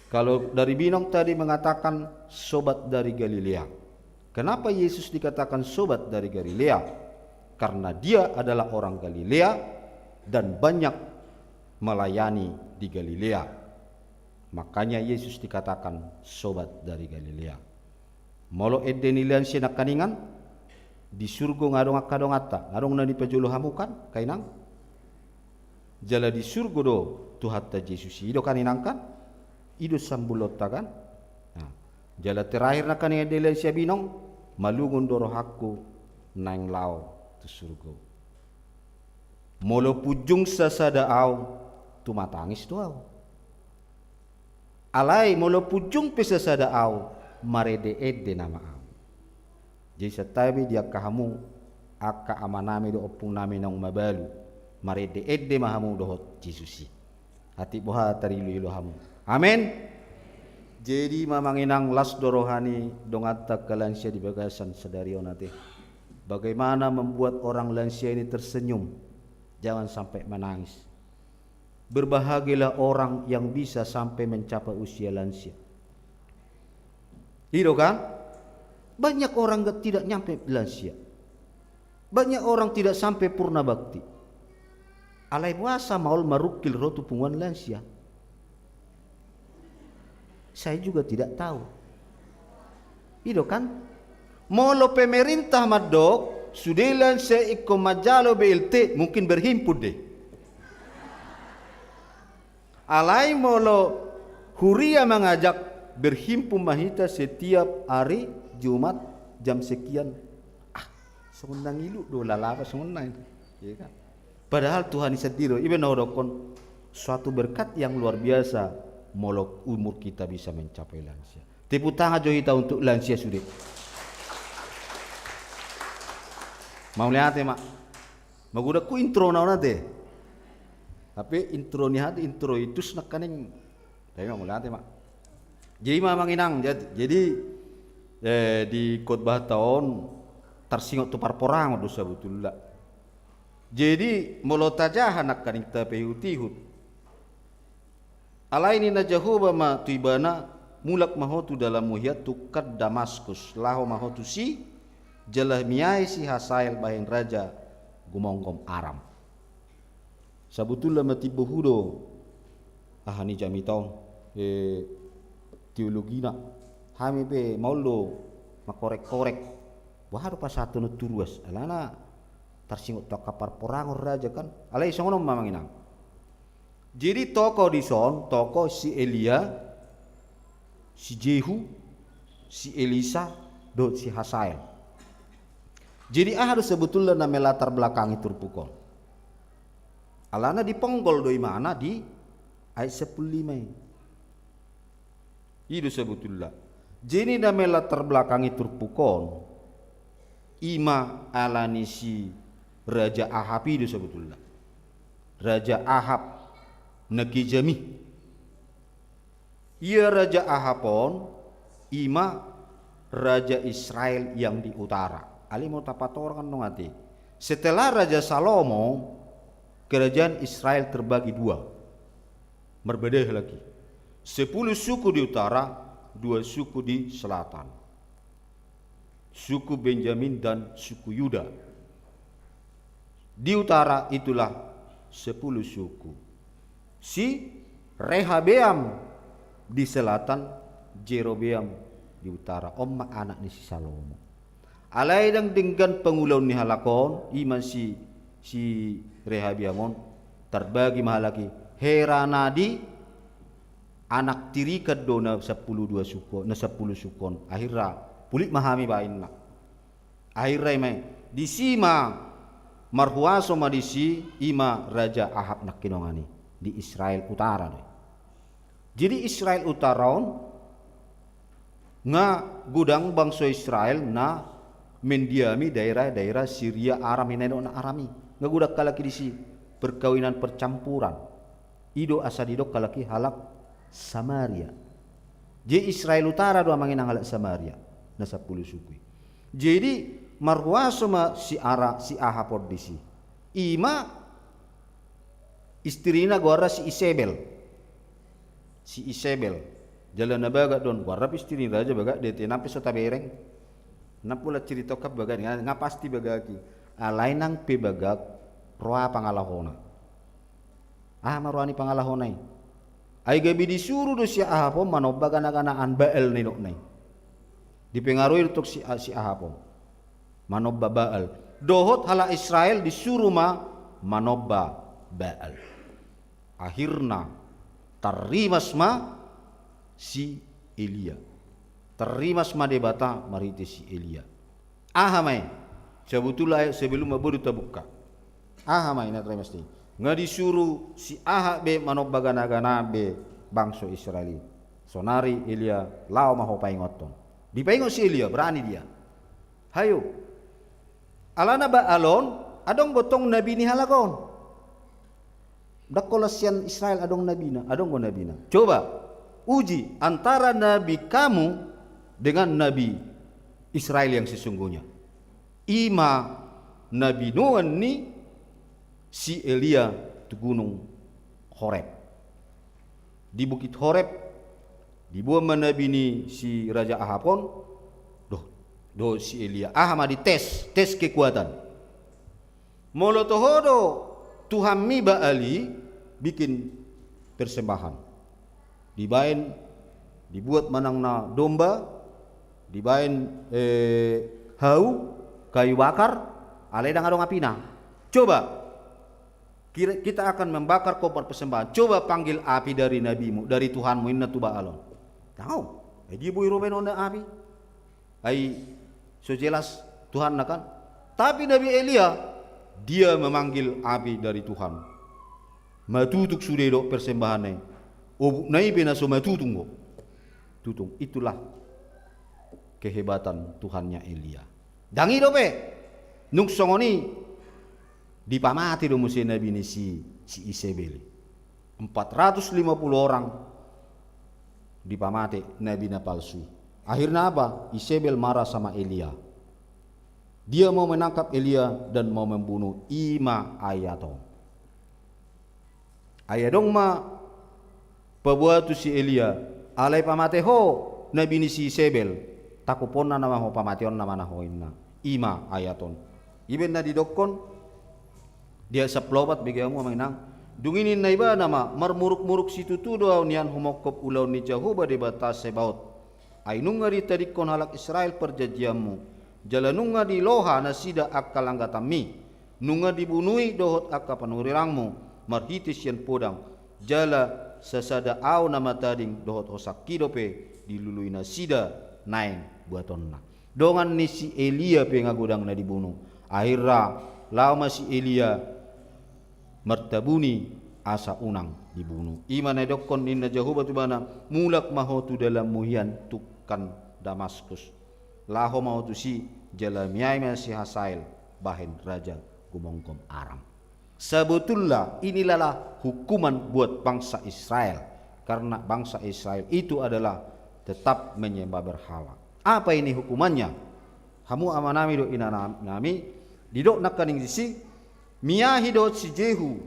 Kalau dari Binong tadi mengatakan sobat dari Galilea. Kenapa Yesus dikatakan sobat dari Galilea? Karena dia adalah orang Galilea dan banyak melayani di Galilea. Makanya Yesus dikatakan sobat dari Galilea. Molo edenilian sinakaningan di surga ngadong akadong atta ngadong na di pajolo hamukan kainang jala di surga do tuhatta Jesus ido kaninang kan ido sambulotta kan nah, jala terakhir na kanina dele siya binong malungun doro hakku nang lao tu surga molo pujung sasada au tu matangis tu au alai molo pujung pesasada au marede ede nama au jadi satabi dia kahamu aka amanami do opung nami nang mabalu marede ede mahamu dohot Jesusi hati boha tarilu ilu hamu amin jadi mamanginang las dorohani dongata ke lansia di bagasan sadari onate bagaimana membuat orang lansia ini tersenyum jangan sampai menangis berbahagialah orang yang bisa sampai mencapai usia lansia itu kan banyak orang tidak nyampe lansia banyak orang tidak sampai purna bakti alai puasa maul marukil rotu punguan lansia saya juga tidak tahu itu kan molo pemerintah madok sudelan se ikko majalo BLT mungkin berhimpun deh alai molo huria mengajak berhimpun mahita setiap hari Jumat jam sekian seundang ilu do lalapa seundang ya kan padahal Tuhan sendiri iben hodokon suatu berkat yang luar biasa molo umur kita bisa mencapai lansia tepuk tangan johita untuk lansia sudah mau lihat ya mak mau udah ku intro naon nanti tapi intro nih hati intro itu senakaning tapi mau lihat ya mak jadi mamang inang jadi di khotbah tahun tersingok tu parporang dosa betul lah jadi molo tajah anak kaning tapehutihut alaini najahuba ma tuibana mulak mahotu dalam muhyat tukad Damaskus laho mahotu si jalah miai si Hasael bahin raja gumonggom Aram sabutullah mati bohudo ahani jamitong teologina hami be maulo makorek-korek wahar pas satu nuturuas alana tersingut tak kapar porangor raja kan alai songono mamanginang jadi tokoh di son tokoh si Elia si Jehu si Elisa do si Hasael jadi harus sebetulnya nama latar belakang itu pukul alana di ponggol doi mana di ayat 15 itu sebetulnya jadi nama latar belakang itu pukul ima alani si Raja Ahab itu sebetulnya Raja Ahab Nagi Jami ia Raja Ahabon ima Raja Israel yang di utara ali mau tapat orang nongati setelah Raja Salomo kerajaan Israel terbagi dua berbeda lagi 10 suku di utara 2 suku di selatan suku Benjamin dan suku Yuda di utara itulah 10 suku si Rehabeam di selatan Jerobeam di utara omma anak ni si Salomo alai dang dengan pengulau ni halakon iman si Rehabeamon terbagi mahalaki Heranadi anak tiri kedona 10 sukon akhirnya pulik mahami bainna akhirnya mai disima marhuaso madisi ima Raja Ahab nak kinongani di Israel utara deh. Jadi Israel utara nga gudang bangsa Israel na mendiami daerah-daerah Syria Aram hineno na Arami nga gudak kalaki disi perkawinan percampuran ido asadidok kalaki halak Samaria jadi Israel utara doa manginang halak Samaria na 10 suku jadi marwaso ma si Ahab disi ima istrina gora si Isabel jalan nabaga don gora istri raja baga dete nampe sota bereng napula cerita kap baga nga pasti bagaki alai nang pe bagak roa pangalahona maruani pangalahonai ai gabi disuruh do si Ahab manobaga na-ganaan Baal ni nai dipengaruhi untuk si Ahab manobba Baal. Dohot hala Israel disuruh manobba Baal. Akhirna terimas si Elia. Terimas debata mariti si Elia. Ahamai sebetulnya sebelum baru terbuka. Ahamai na terimas ni. Nga disuruh si Ahab manobba gana-gana be bangsa Israel. Sonari Elia lao maho paingoton. Dipaingot si Elia berani dia. Hayo. Alana ba alon adong botong nabi ni halakon. Dakolasian Israel adong nabina, adong go nabina. Coba uji antara nabi kamu dengan nabi Israel yang sesungguhnya. Ima nabi Nuhan ni si Elia di gunung Horeb. Di bukit Horeb dibuat nabi ni si Raja Ahabon. Do si Elia ahama di tes kekuatan. Molotohodo Tuhan mi Baali bikin persembahan. Dibuat manang na domba, dibain hau, kayu bakar, aledang adong apina. Coba kita akan membakar kopar persembahan. Coba panggil api dari nabimu, dari Tuhanmu inna tu Baalon. Tahu? Dia bui roben onda api. Ai so jelas Tuhan kan. Tapi Nabi Elia dia memanggil api dari Tuhan. Matutuk sudedo persembahannya. Obu nai bena so matutung. Tutung. Itulah kehebatan Tuhannya Elia. Dangi dope. Nuk songoni dipamati do musim Nabi ni si Isabel. 450 orang dipamati Nabi na palsu. Akhirnya apa? Isabel marah sama Elia. Dia mau menangkap Elia dan mau membunuh Ima Ayato. Ayadong ma pabuatu si Elia. Alai pamate ho nabi ni si Isabel. Takuponna nama ho pamation nama na ho inna. Ima Ayaton. Iben na didokon dia saplobat bigamu menang. Dunginin na iba nama marmuruk-muruk situ tu do nian humokop ulau ni Jahuba de batas sebaut. Ainunga di tadikon halak Israel perjanjianmu. Jalanunga di loha nasida akka langgatami. Nunga dibunui dohot akka panurirangmu. Marhitis yan podang. Jala sasada au nama tading dohot osak kidope. Dilului nasida naing buatonna. Dongan ni si Elia pe ngagudang na dibunuh. Akhirnya lama si Elia martabuni asa unang dibunuh. Iman edokon inna Jahuba tubana mulak mahotu dalam muhian tukan Damaskus. Laho mahotu si jalamiai si Hasael bahen raja Gumongkom Aram. Sebetulnya inilah hukuman buat bangsa Israel. Karena bangsa Israel itu adalah tetap menyembah berhala. Apa ini hukumannya? Hamu amanami do inanami didok nakaning si miyahi do si Jehu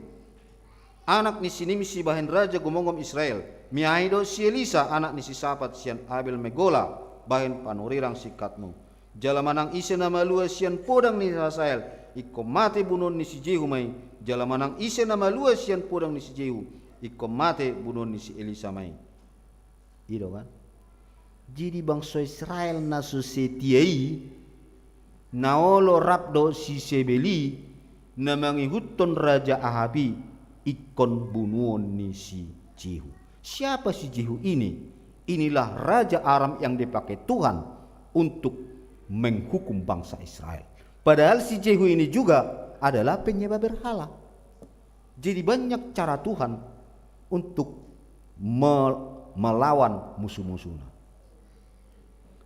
anak ni sini misi bahen raja Gumongkom Israel. Miahido si Elisa anak ni si Safat sian Abel Megola bahen panurirang sikatmu. Jalamanang ise nama lua sian podang ni Hasael. Iko mate bunon ni si Jehu mai. Jalamanang ise nama lua sian podang ni si Jehu. Iko mate bunon ni si Elisa mai. Ido kan? Jadi bangsa Israel na susetiai naolo rapdo si Sebeli na mangihuton raja Ahabi ikon bunuon ni si Jehu. Siapa si Jehu ini? Inilah raja Aram yang dipakai Tuhan untuk menghukum bangsa Israel. Padahal si Jehu ini juga adalah penyembah berhala. Jadi banyak cara Tuhan untuk melawan musuh-musuhnya.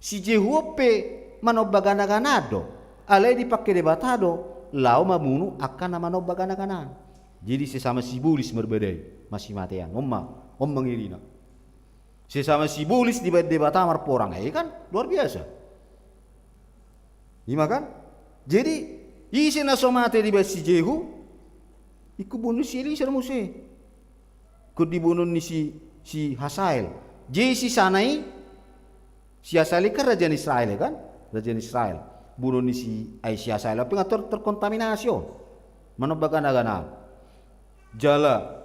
Si Jehu pe manobagana-ganado, alai dipakai debatado, lau mamunu akan manobagana-ganado. Jadi sesama si bulis berbeda, masih matean, om mengirina. Sesama si bulis debat-debata marporang, kan luar biasa. Ima kan? Jadi isi nasomate di si Jehu, iku bunuh si Elisa muse. Ku dibunuh ni si Hasael. Jadi si sanai, si Hasael kan raja Israel kan? Raja Israel. Bunuh ni si Hasael, tapi nggak terkontaminasi. Manobagana-gana. Jala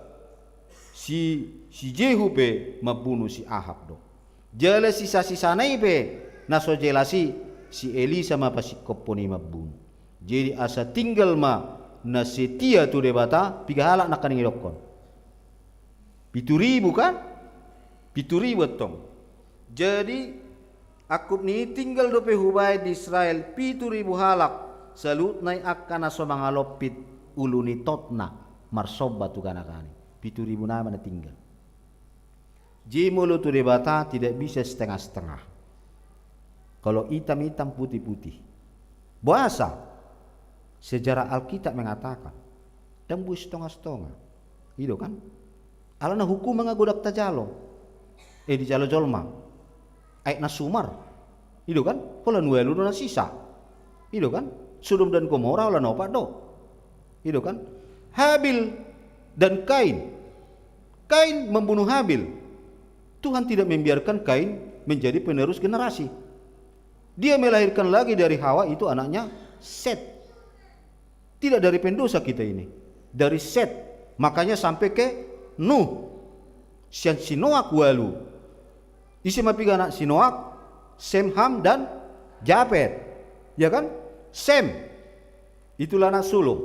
si Jehu pe membunuh si Ahab do. Jala sisa-sisa nai pe naso jelasi si Elisa ma pasikoponi mabun. Jadi asa tinggal ma na setia tu debata piga halak nak kaning dokon. 7.000 kan? 7.000 tong. Jadi akub ni tinggal dope hubai di Israel 7.000 halak salut nai akan aso mangalopit uluni totna marsoba tu kanakani. 7.000 nama na tinggal. Jimolo tu debata tidak bisa setengah-setengah. Kalau hitam-hitam putih-putih. Bahasa sejarah Alkitab mengatakan tembus setengah-setengah. Itu kan? Alana hukum mengagodak tajalo. Di jalo jolma. Aik na sumar. Itu kan? Kalau nuelu na sisa. Itu kan? Sodom dan Gomora olah nopak do. Itu kan? Habil dan Kain. Kain membunuh Habil. Tuhan tidak membiarkan Kain menjadi penerus generasi. Dia melahirkan lagi dari Hawa itu anaknya Set. Tidak dari pendosa kita ini. Dari Set. Makanya sampai ke Nuh. Sian Sinoak walu. Isi mapiga anak Sinoak, Sem, Ham dan Japet. Ya kan? Sem. Itulah anak sulung.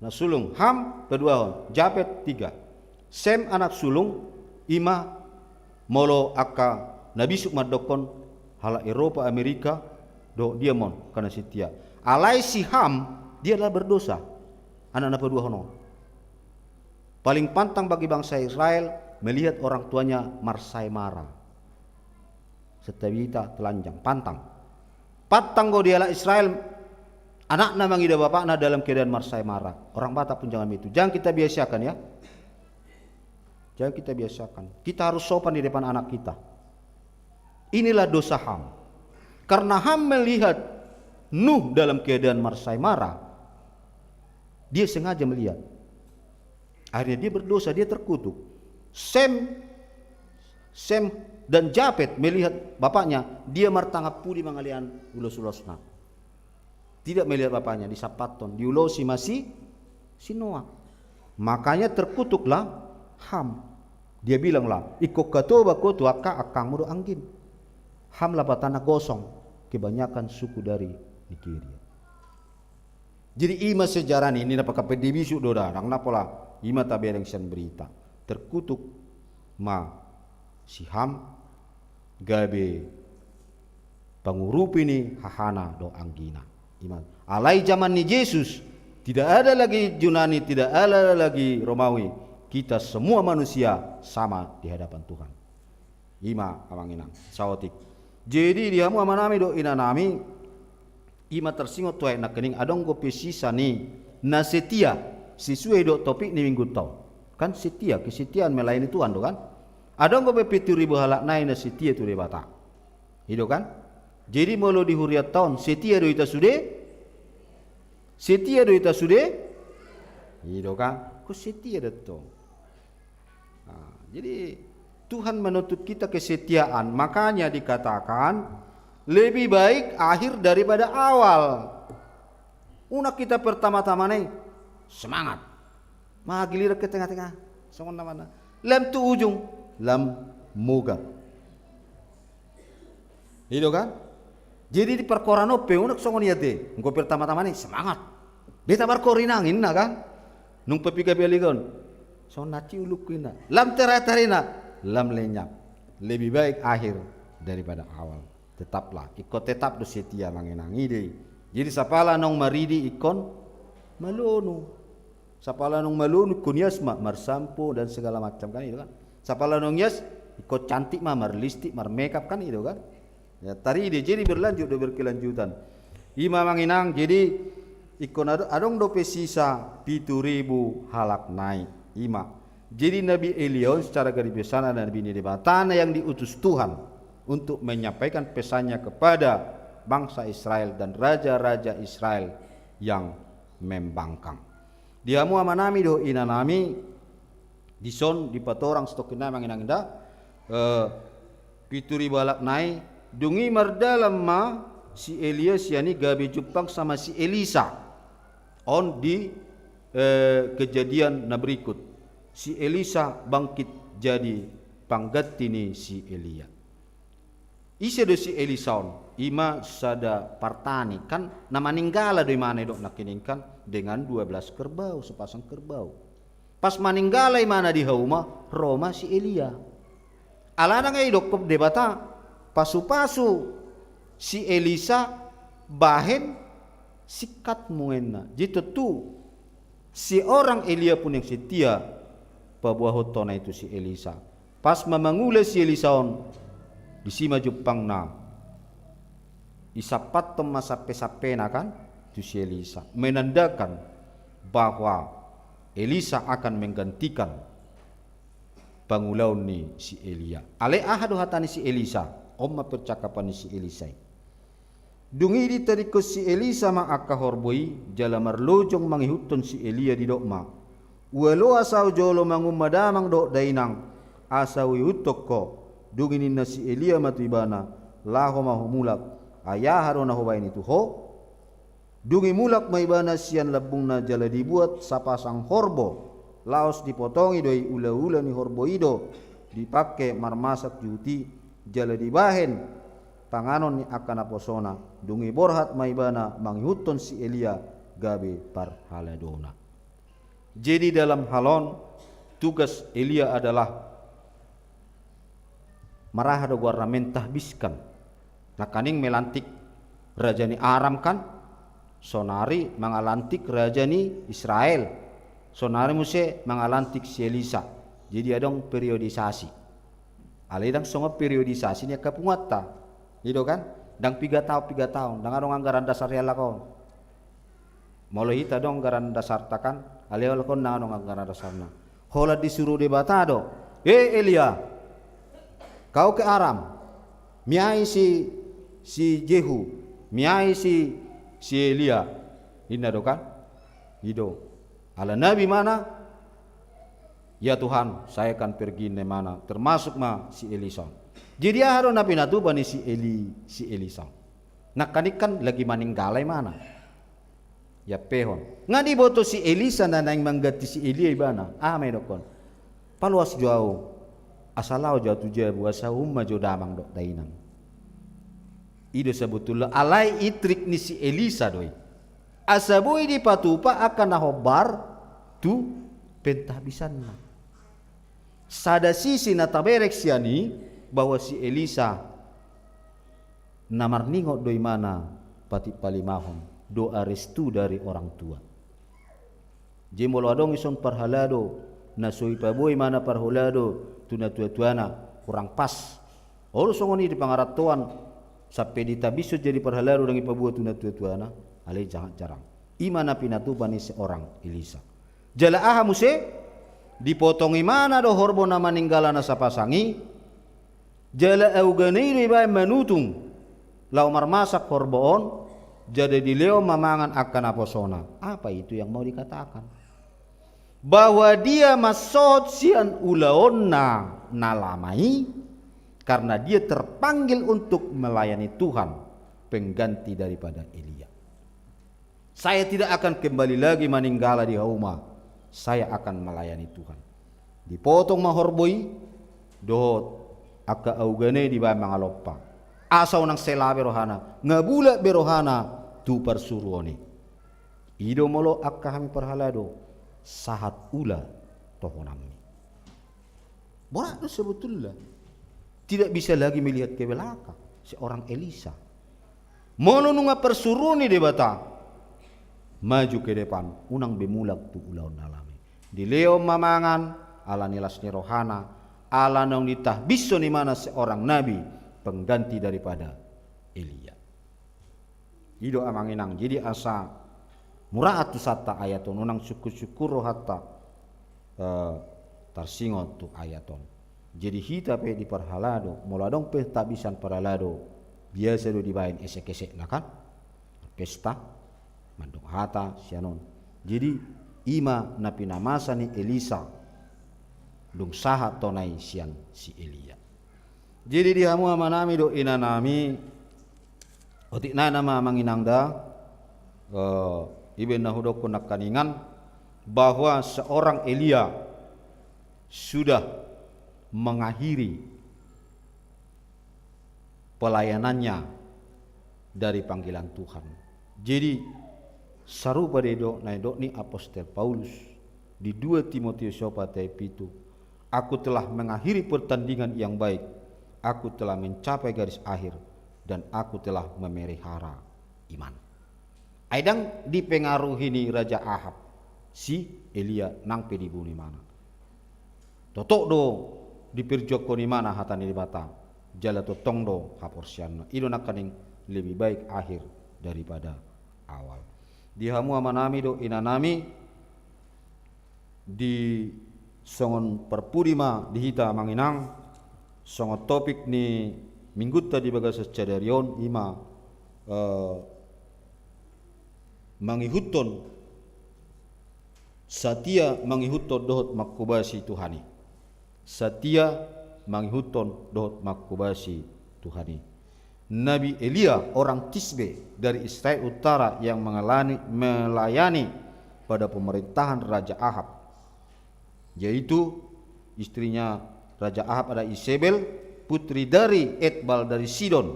Anak sulung Ham kedua, Japet 3. Sem anak sulung ima molo aka nabi sukma dokon hala Eropa Amerika do dia mon karena setia. Alai si Ham dia adalah berdosa. Anak-anak kedua hono. Paling pantang bagi bangsa Israel melihat orang tuanya marsai marah. Setawita telanjang pantang. Pantang go dia lah Israel anak namang ida bapakna dalam keadaan marsai marah. Orang Batak pun jangan itu. Jangan kita biasakan ya. Jangan kita biasakan. Kita harus sopan di depan anak kita. Inilah dosa Ham. Karena Ham melihat Nuh dalam keadaan marsai marah, dia sengaja melihat. Akhirnya dia berdosa, dia terkutuk. Sem dan Japet melihat bapaknya, dia martangap pudi mangalian ulos-ulosna. Tidak melihat bapaknya di sapaton, diulosi masih si Noah. Makanya terkutuklah Ham. Dia bilanglah, ikut katoba ko tu akang mudo anggin. Ham lah tanah gosong, kebanyakan suku dari Nigeria. Jadi ima sejarah ini napaka pedibisu doda, nang napola ima tabereng sian berita. Terkutuk ma si Ham gabe pangurupi ni hahana do anggina. Ima alai zaman ni Yesus tidak ada lagi Yunani, tidak ada lagi Romawi. Kita semua manusia sama di hadapan Tuhan. Ima amanginang saotik. Jadi dia mu amanami do inanami ima tersingot tuai nak kening adong go pesisa ni na setia sisue do topik ni minggu tau. Kan setia, kesetiaan melayani Tuhan do kan. Adong go be 7.000 halak nai na setia tu de bata. Itu kan? Jadi molo di huriat tahun setia do ita sude? Setia do ita sude? Itu kan? Ko setia do. Jadi Tuhan menuntut kita kesetiaan. Makanya dikatakan lebih baik akhir daripada awal. Unak kita pertama-tama nih semangat. Mah giliran ke tengah-tengah. Songon mana? Lem tu ujung, lem muga. Itu kan? Jadi di perkorano pe unak songon ya deh. Engko pertama-tama nih semangat. Beta barkorinangin na kan? Nung pepiga beligon. So naci ulukuina, lam teratarina, lam lenyap. Lebih baik akhir daripada awal. Tetaplah, ikut tetap do setia manginang ide. Jadi sapala nong maridi ikon malonu, sapala nong malonu kunyas marsampo dan segala macam kan itu kan. Sapala nong yas ikut cantik marlistik makeup kan itu kan. Ya tari ide jadi berlanjut do berkelanjutan. Ima manginang jadi ikon adong do pesisa 7.000 halak naik. Ima. Jadi Nabi Elion secara garis besar dan Nabi Nineveh tanah yang diutus Tuhan untuk menyampaikan pesannya kepada bangsa Israel dan raja-raja Israel yang membangkang. Dia mu amanami do inanami dison di patorang stokina manginangda 7.000 balak nai dungi mardalam ma si Elias yani gabe Jepang sama si Elisa on di kejadian na berikut. Si Elisa bangkit jadi panggatini si Elia. Isi do si Elisaon, ima sada partani kan nama ninggala do mana dok nakiningkan dengan 12 kerbau, sepasang kerbau. Pas maninggalai mana di hauma Roma si Elia. Alana ngai dok debata pasu-pasu si Elisa bahen sikat muenna. Jitu tu si orang Elia pun yang setia pabuah hotona itu si Elisa. Pas memangule si Elisaon di sima Jepang na isapat masa pesapena kan itu si Elisa menandakan bahwa Elisa akan menggantikan pangulaun ni si Elia. Ale ahadu hatani si Elisa omma percakapan ni si Elisa. Dungi di tariko si Elisa ma akka horboi jala marlojong mangihutun si Elia di dokma. Walo asau jolo mangumadamang dok dainang asawi hutok ko dunginin na si Elia matibana laho mahumulak ayah harona hobain itu ho dungi mulak maibana sian labung na jala dibuat sapasang horbo laos dipotongi doi ula-ula ni horbo ido dipake marmasak juti jala dibahen panganon ni akan aposona dungi borhat maibana manghuton si Elia gabe parhaladona. Jadi dalam halon tugas Elia adalah marah do guarna mentahbiskan nakaning melantik raja ni Aram kan sonari mangalantik raja ni Israel sonari muse mangalantik si Elisa. Jadi adong periodisasi alidang songo periodisasi ni kapungatta itu kan dang 3 tahun dang adong anggaran dasar yala ko molo hita dong anggaran dasar takan aleo kon na adong anggaran dasarna hola disuruh debatado Elia kau ke Aram, miai si Jehu, miai si Elia, inna do kan? Ido. Ala Nabi mana? Ya Tuhan, saya akan pergi ne mana, termasuk ma si Elisa. Jadi haro Nabi natu bani si Elisa. Nak kanikan lagi maninggalai mana? Ya pehon. Ngadi boto si Elisa na nang manggati si Elia ibana. Ame dokon. Paluas jauh. Asalau jatuh jabu asa umma jodamang dok dainang. Ido sebetulnya alai itrik ni si Elisa doi. Asabui di patupa akan nahobar tu pentahbisanna. Sada sisi nataberek siani bahwa si Elisa namar ningot doi mana pati palimahon doa restu dari orang tua. Jemolo adong ison parhalado nasoi paboy mana parhalado tuna tua-tuana kurang pas. Orang songoni di pangaratuan sampai ditabisu jadi perhalaru dengan pabuat tuna tua-tuana alai jangan jarang. Imana pinatu bani seorang Elisa. Jala aha muse dipotongi mana do horbo na maninggalana sapasangi. Jala augani riba manutung lau marmasak horboon jadi dileo mamangan akan aposona. Apa itu yang mau dikatakan? Bahwa dia masot sian ulaon na nalamai karena dia terpanggil untuk melayani Tuhan pengganti daripada Elia. Saya tidak akan kembali lagi meninggal di hauma. Saya akan melayani Tuhan. Dipotong mahorboi dohot aka augane di bawah mangaloppa. Asau nang sela berohana ngabula berohana tu persuruoni. Ido molo akka kami perhalado sahat ula tohonami. Borak itu sebetulnya tidak bisa lagi melihat ke belakang seorang Elisa. Molo nunga persuruni debata maju ke depan unang bemulak tu ulaun alami. Di leo mamangan ala nilas ni rohana ala nong ditah biso ni mana seorang nabi pengganti daripada Elia. Ido amanginang jadi asa muraat tu sata ayaton unang syukur hatta tarsingot tu ayaton. Jadi hita pe di parhalado moladong pe tabisan parhalado biasa do dibain esek-esek lah kan pesta mandong hata sianon. Jadi ima napi namasa ni Elisa lung saha tonai sian si Elia. Jadi di hamu amanami do inanami otik na nama manginangda Ibn Nahudoko nak kaningan bahwa seorang Elia sudah mengakhiri pelayanannya dari panggilan Tuhan. Jadi sarupa dedo naidok ni apostol Paulus di 2 Timotius 4:7, aku telah mengakhiri pertandingan yang baik, aku telah mencapai garis akhir, dan aku telah memelihara iman. Aidang dipengaruhi ni Raja Ahab si Elia nang pe dibunuh mana. Totok do dipirjoko ni mana hatani di bata. Jala totong do haporsiana. Ido nakaning lebih baik akhir daripada awal. Di hamu amanami do inanami di songon perpurima dihita manginang songon topik ni minggu tadi bagas secadarion ima mangihuton Satia mangihuton dohot makubasi Tuhani. Satia mangihuton dohot makubasi Tuhani. Nabi Elia orang Tisbe dari Israel Utara yang melayani pada pemerintahan Raja Ahab, yaitu istrinya Raja Ahab ada Isabel, putri dari Etbal dari Sidon.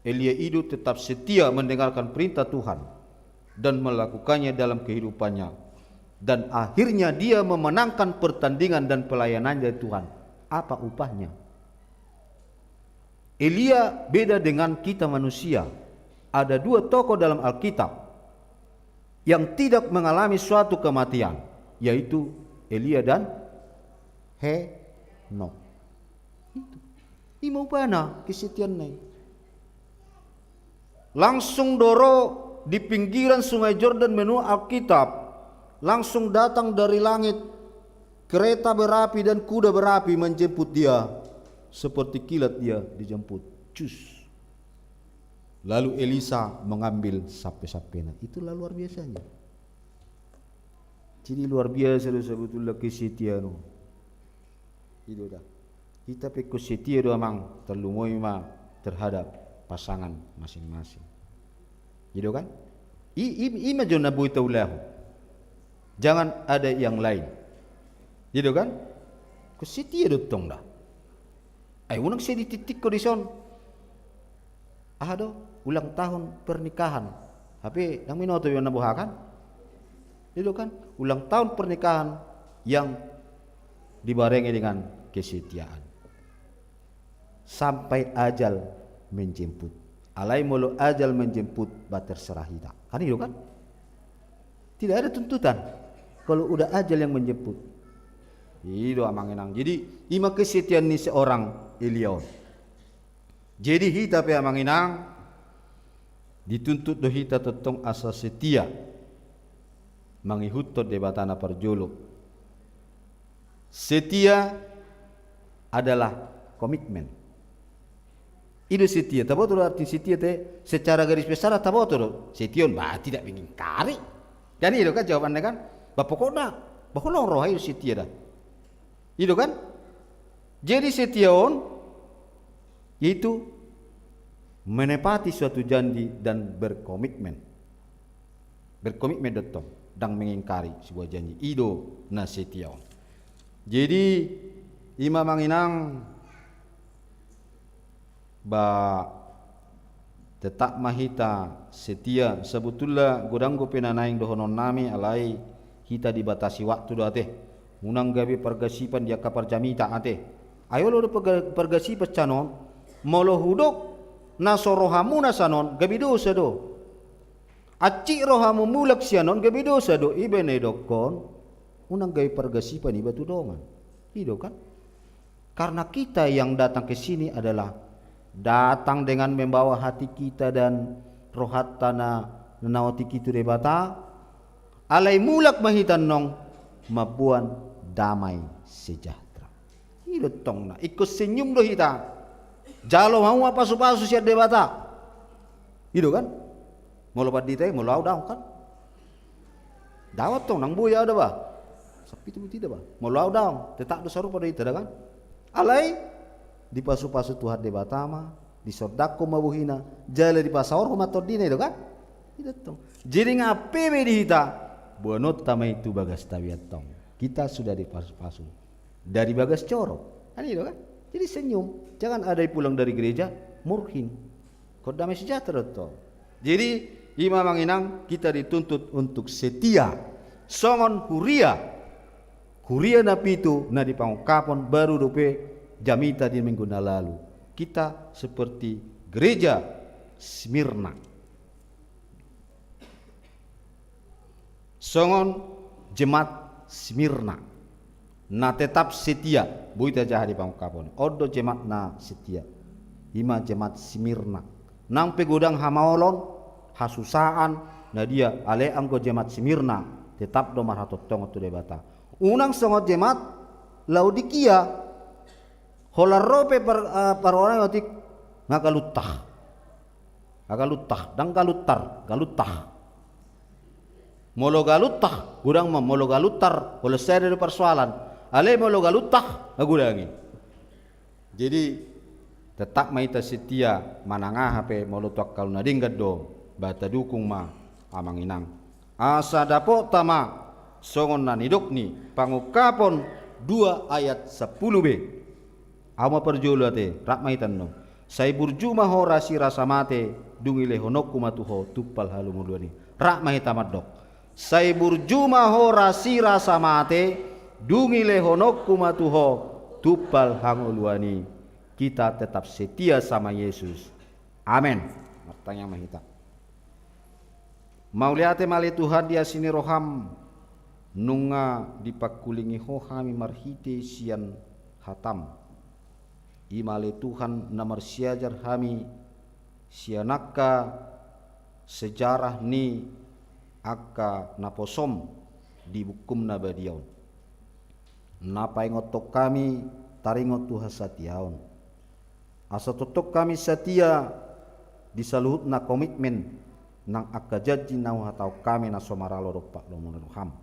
Elia itu tetap setia mendengarkan perintah Tuhan dan melakukannya dalam kehidupannya. Dan akhirnya dia memenangkan pertandingan dan pelayanan dari Tuhan. Apa upahnya? Elia beda dengan kita manusia. Ada 2 tokoh dalam Alkitab yang tidak mengalami suatu kematian, yaitu Elia dan Henok. Itu. Ima upana kesetiaan nai. Langsung doro di pinggiran sungai Jordan menurut Alkitab. Langsung datang dari langit kereta berapi dan kuda berapi menjemput dia, seperti kilat dia dijemput. Cus. Lalu Elisa mengambil sapi-sapinya. Itulah luar biasanya. Jadi luar biasa sebetulnya kesetiaan. Itu dah. Kita peko setia doa mang terlalu moima terhadap pasangan masing-masing. Gitu kan? Ima jona bui taulahu. Jangan ada yang lain. Gitu kan? Kesetia dotong dah. Ay unang saya dititik ko dison. Do ulang tahun pernikahan. Tapi nang minoto yung nabuhakan. Gitu kan? Ulang tahun pernikahan yang dibarengi dengan kesetiaan. Sampai ajal menjemput. Alai mulu ajal menjemput terserah kita. Kan itu kan? Tidak ada tuntutan. Kalau udah ajal yang menjemput. Itu amanginang. Jadi ima kesetiaan ni seorang Eliaon. Jadi hita pe amanginang dituntut do hita totong asa setia mangihutot debatana perjuluk. Setia adalah komitmen. Itu setia. Taboto arti setia te secara garis besar taboto. Setion tidak mengingkari. Dan itu kan jawabannya kan. Pokoknya bahwa roh itu setia dah. Itu kan? Jadi setiaon yaitu menepati suatu janji dan berkomitmen. Berkomitmen datang dan mengingkari sebuah janji. Itu na setiaon. Jadi ima manginang tetap mahita setia sebetulnya godanggo penanaing dohonon nami alai kita dibatasi waktu doa teh. Munang gabi pergasipan dia kapar jamita ate. Ayo lo pergasipan canon molo hudok naso rohamu nasanon gabi dosa do. Acik rohamu mulak sianon gabi dosa do. Ibene dokon unang gabi pergasipan iba tu dongan. Itu kan? Karena kita yang datang ke sini adalah datang dengan membawa hati kita dan rohatana nenawati kita rebata. Alai mulak mahitan nong mabuan damai sejahtera. Itu tong na ikut senyum do hita. Jalo mau apa supasu siat debata. Itu kan? Mau lepat dite, mau lau daun kan? Dawat tong nang buya ada ba? Sapi itu tidak ba? Mau lau daun, tetap do saru pada itu kan? Alai di pasu-pasu Tuhan debata ma, di sordako mabuhina, jale di pasawar mator dina itu kan? Itu tong. Jadi ngape be di hita? Buanot tamai itu bagas tabiat tong. Kita sudah dipasu-pasu dari bagas coro. Kan itu kan? Jadi senyum. Jangan ada pulang dari gereja murhin. Kau damai sejahtera to. Jadi ima manginang kita dituntut untuk setia. Songon huria. Huria na pitu na dipangungkapon baru dope jamita di minggu na lalu. Kita seperti gereja Smyrna. Songon jemaat Smyrna na tetap setia. Buita jaha di pangungkapon. Odo jemaat na setia. Ima jemaat Smyrna. Nang pegodang hamaolon hasusaan na dia ale anggo jemaat Smyrna tetap do marhatotong tu debata. Unang songot jemaat Laodikia holarope par orang yotik ngagalutah dan galutah molo galutah gudang molo galutar kalau saya dari persoalan ale molo galutah ngagudangi. Jadi tetap maita setia manangah hape molo tok kalau nadinggat do bata dukung ma amanginang asa dapo tama songon nanidok ni pangukapon 2 ayat 10b ama perjolate rak maitan no sai burjuma ho rasi rasa mate dungile honok kumatuho tupal halumuluani rak maita madok sai burjuma ho rasi rasa mate dungile honok kumatuho tupal hanguluani. Kita tetap setia sama Yesus. Amin. Martanya mahita. Mauliate mali Tuhan dia sini roham nunga dipakulingi hohami marhite sian hatam. Imale Tuhan namar siajar hami sianaka sejarah ni akka naposom di bukum nabadiaun. Napa ingotok kami taringot Tuhan satiaun. Asa totok kami setia di saluhut na komitmen nang akajaji nau hatau kami na somaralo dopak lomonoham.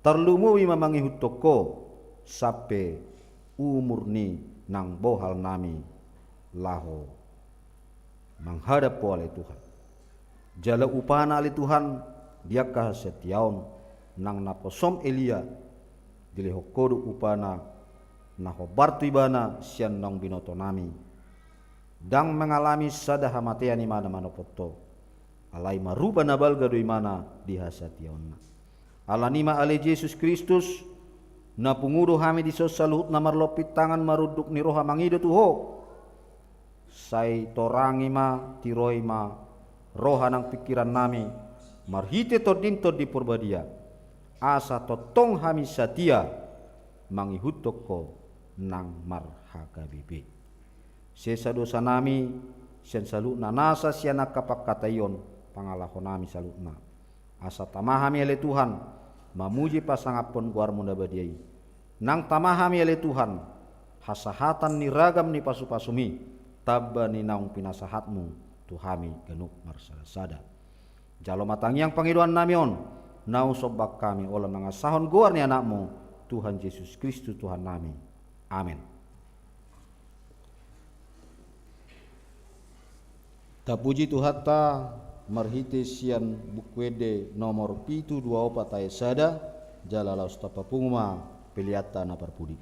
Terlumui mamangi hutoko sape umur ni nang bohal nami laho menghadap oleh Tuhan. Jala upana oleh Tuhan diakah setiaun nang naposom Elia dilehokodu upana naho bartu ibana sian nang binoto nami. Dang mengalami sada hamatean imana manopoto alai maruba nabal gado imana dihasationna alanima ale Yesus Kristus na pungudo hami di saluhut na marlopit tangan maruduk ni roha mangido tuho sai torangi ma tiroi ma roha nang pikiran nami marhite todinto di purbadia asa totong hami satia mangihutoko nang marhaga bibi. Sesa dosa nami sian salutna nasa siana kapak katayon pangalahon nami salutna asa tamahami ele Tuhan mamuji pasangapon guar munda badiai nang tamahami ele Tuhan hasahatan ni ragam ni pasu-pasumi tabba ni naung pinasahatmu tuhami genuk marsalasada jalo matang yang pangiduan namion nau sobak kami olah mangasahon guar ni anakmu Tuhan Yesus Kristus Tuhan nami. Amin. Tapuji Tuhan ta marhite sian bukwede nomor pitu 24 ayat sada jalala ustapa pungma peliata na parpudi.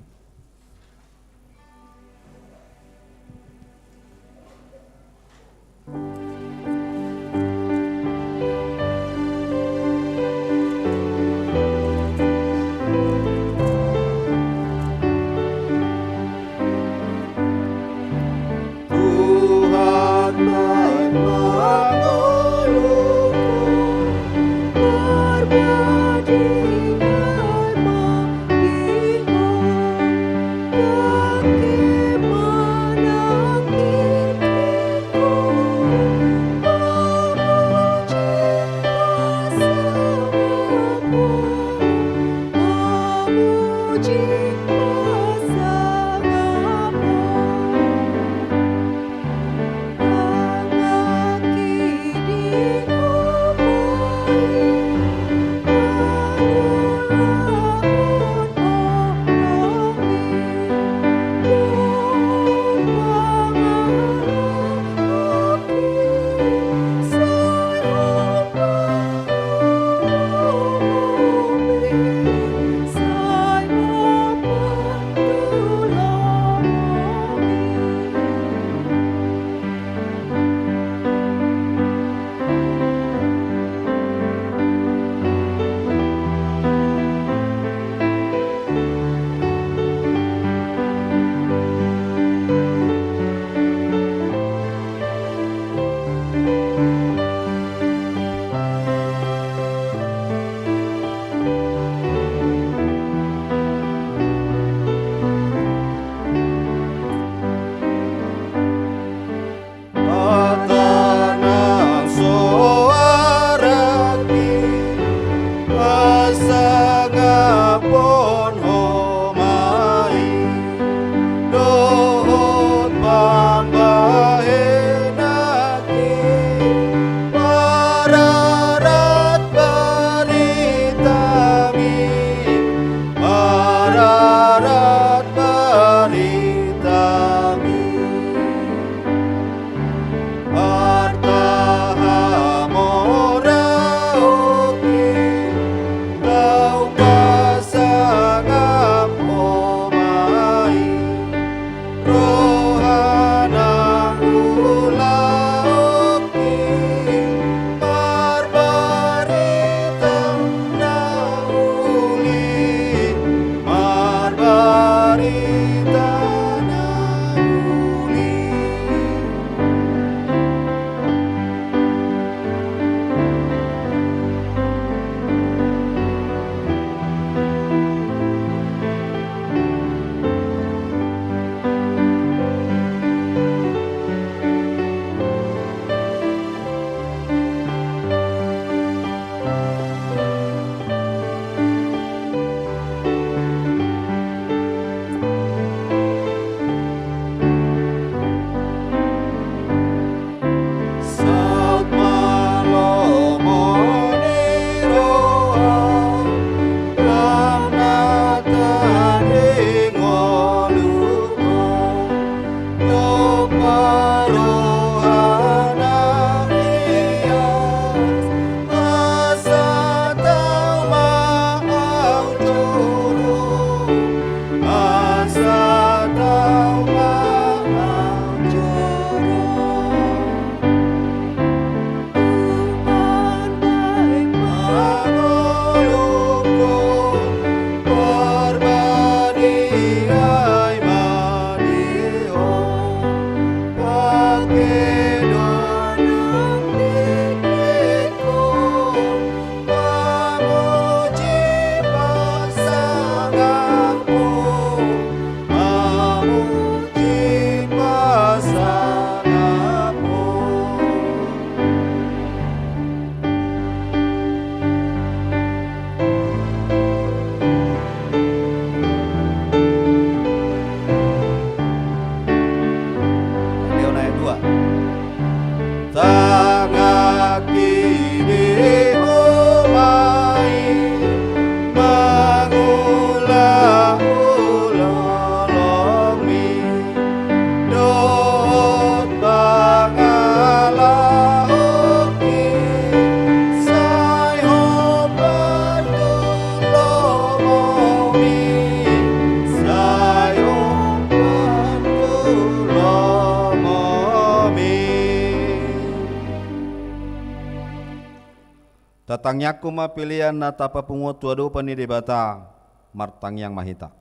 Tatangyaku ma pilihan na tapa pungotu ado pani debata martang yang mahita.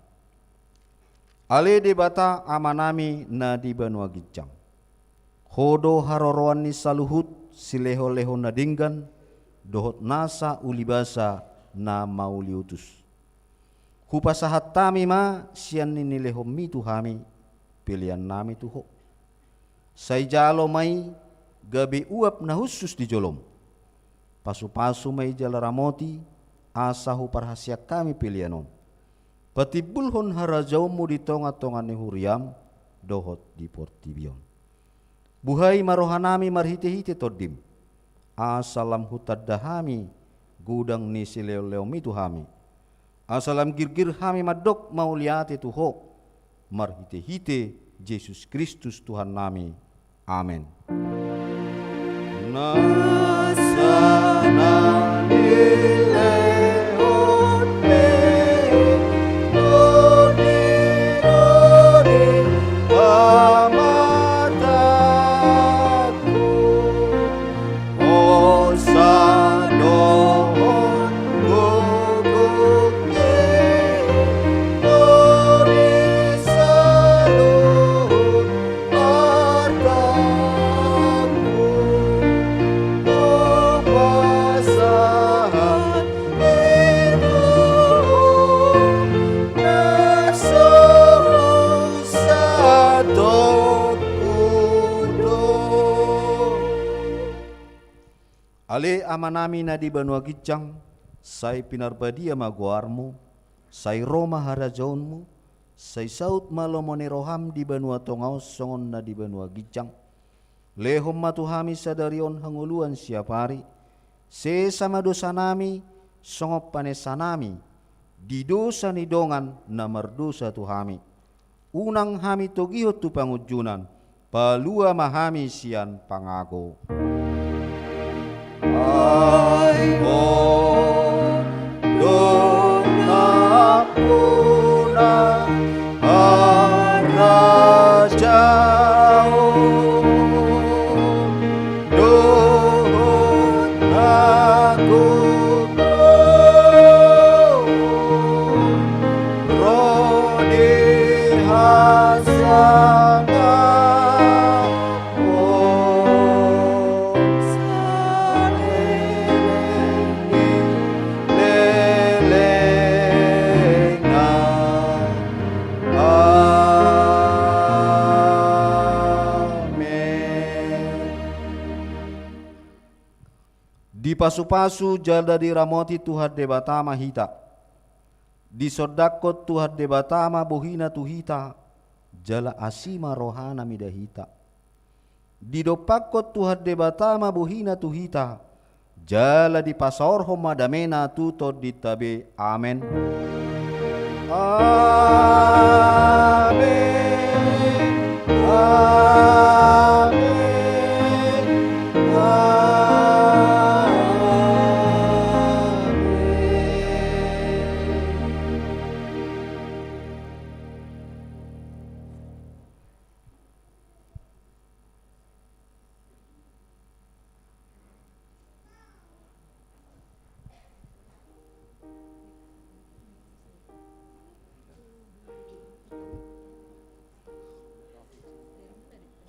Ale debata amanami na di Banua Gijang. Hodo haroroan ni saluhut sileho-leho na dinggan dohot nasa ulibasa na mauliutus. Hupasahat tami ma sian ninileho mitu hami pilihan nami tuho. Say jalo may gabi uap na husus di jolom. Pasu-pasu may jalaramoti asahu parhasya kami pilihanom. Patibulhon harajaumu di tonga-tonga ni huriam dohot di portibion. Buhay marohanami marhite-hite todim. Asalam hutad dahami gudang ni sileo-leo mitu hami. Asalam girgir hami madok mauliate tuho. Marhite-hite Yesus Kristus Tuhan nami. Amin. Nasana nileon Ale amanami na di Banua Gijang, say pinarbadia maguarmu, say Roma harajaunmu, say saut malomone roham di Banua Tongau songon na di Banua Gijang. Lehom matuhami sadarion hanguluan siapari, sesama dosa nami, songop panesanami, di dosa nidongan na mardosa tuhami. Unang hami togihot tu pangujunan, palua mahami sian pangago. Ay oh, dona puna arajao, dona gubro, rodi hasanga. Di pasu-pasu jada di ramoti Tuhan debatama hita. Di sodakot Tuhan debatama bohina tuhita. Jala asima rohana midahita. Di dopakot Tuhan debatama bohina tuhita. Jala di pasaorho madamena tuto di tabe. Amen. Amen. Amen.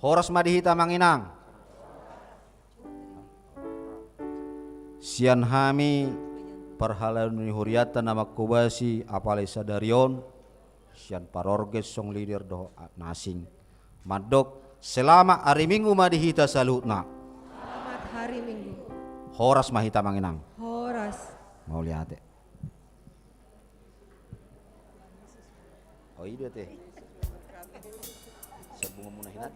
Horas madihita manginang. Sian hami perhalan ni huriata nama kubasi apalai sadarion. Sian parorges song leader doh nasing. Madok selama hari Minggu madihita salutna. Selamat hari Minggu. Horas mahita manginang. Horas. Mau lihat deh. Oh iya teh. Sebelum munahinat.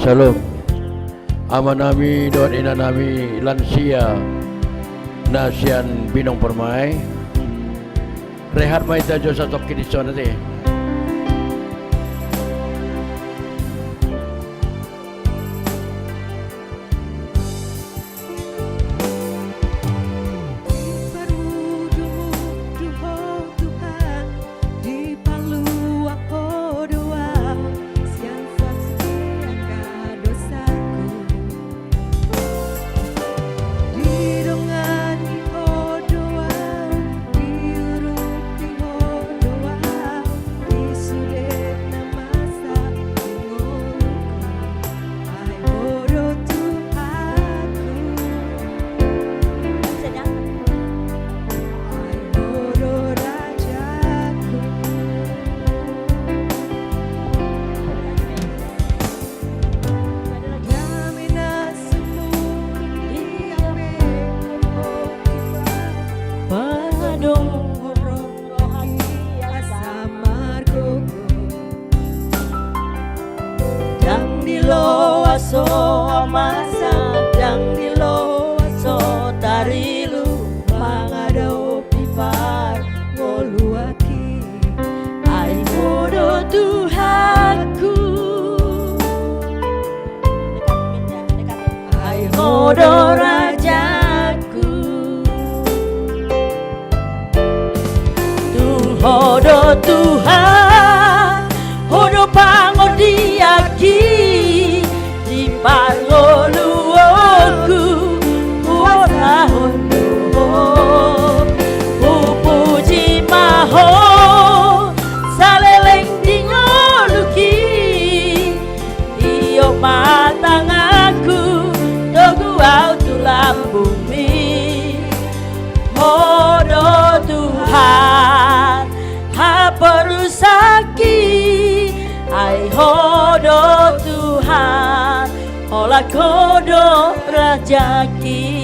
Salam. Ama nami doa ina nami lansia nasian binong permai. Rehat mai tajo satok kini sonate. aso masak dang dilo aso tarilu mangado pipar ngoluaki ai modo Tuhanku ai modo rajaku hodo Tuhan hodo pangodiaki di pangoluoku kuasa hondo pupuji maho saleleng dingoluki dio matangaku dogu au tulang bumi hodo Tuhan haperusaki ai hodo Tuhan olah kodo rajaki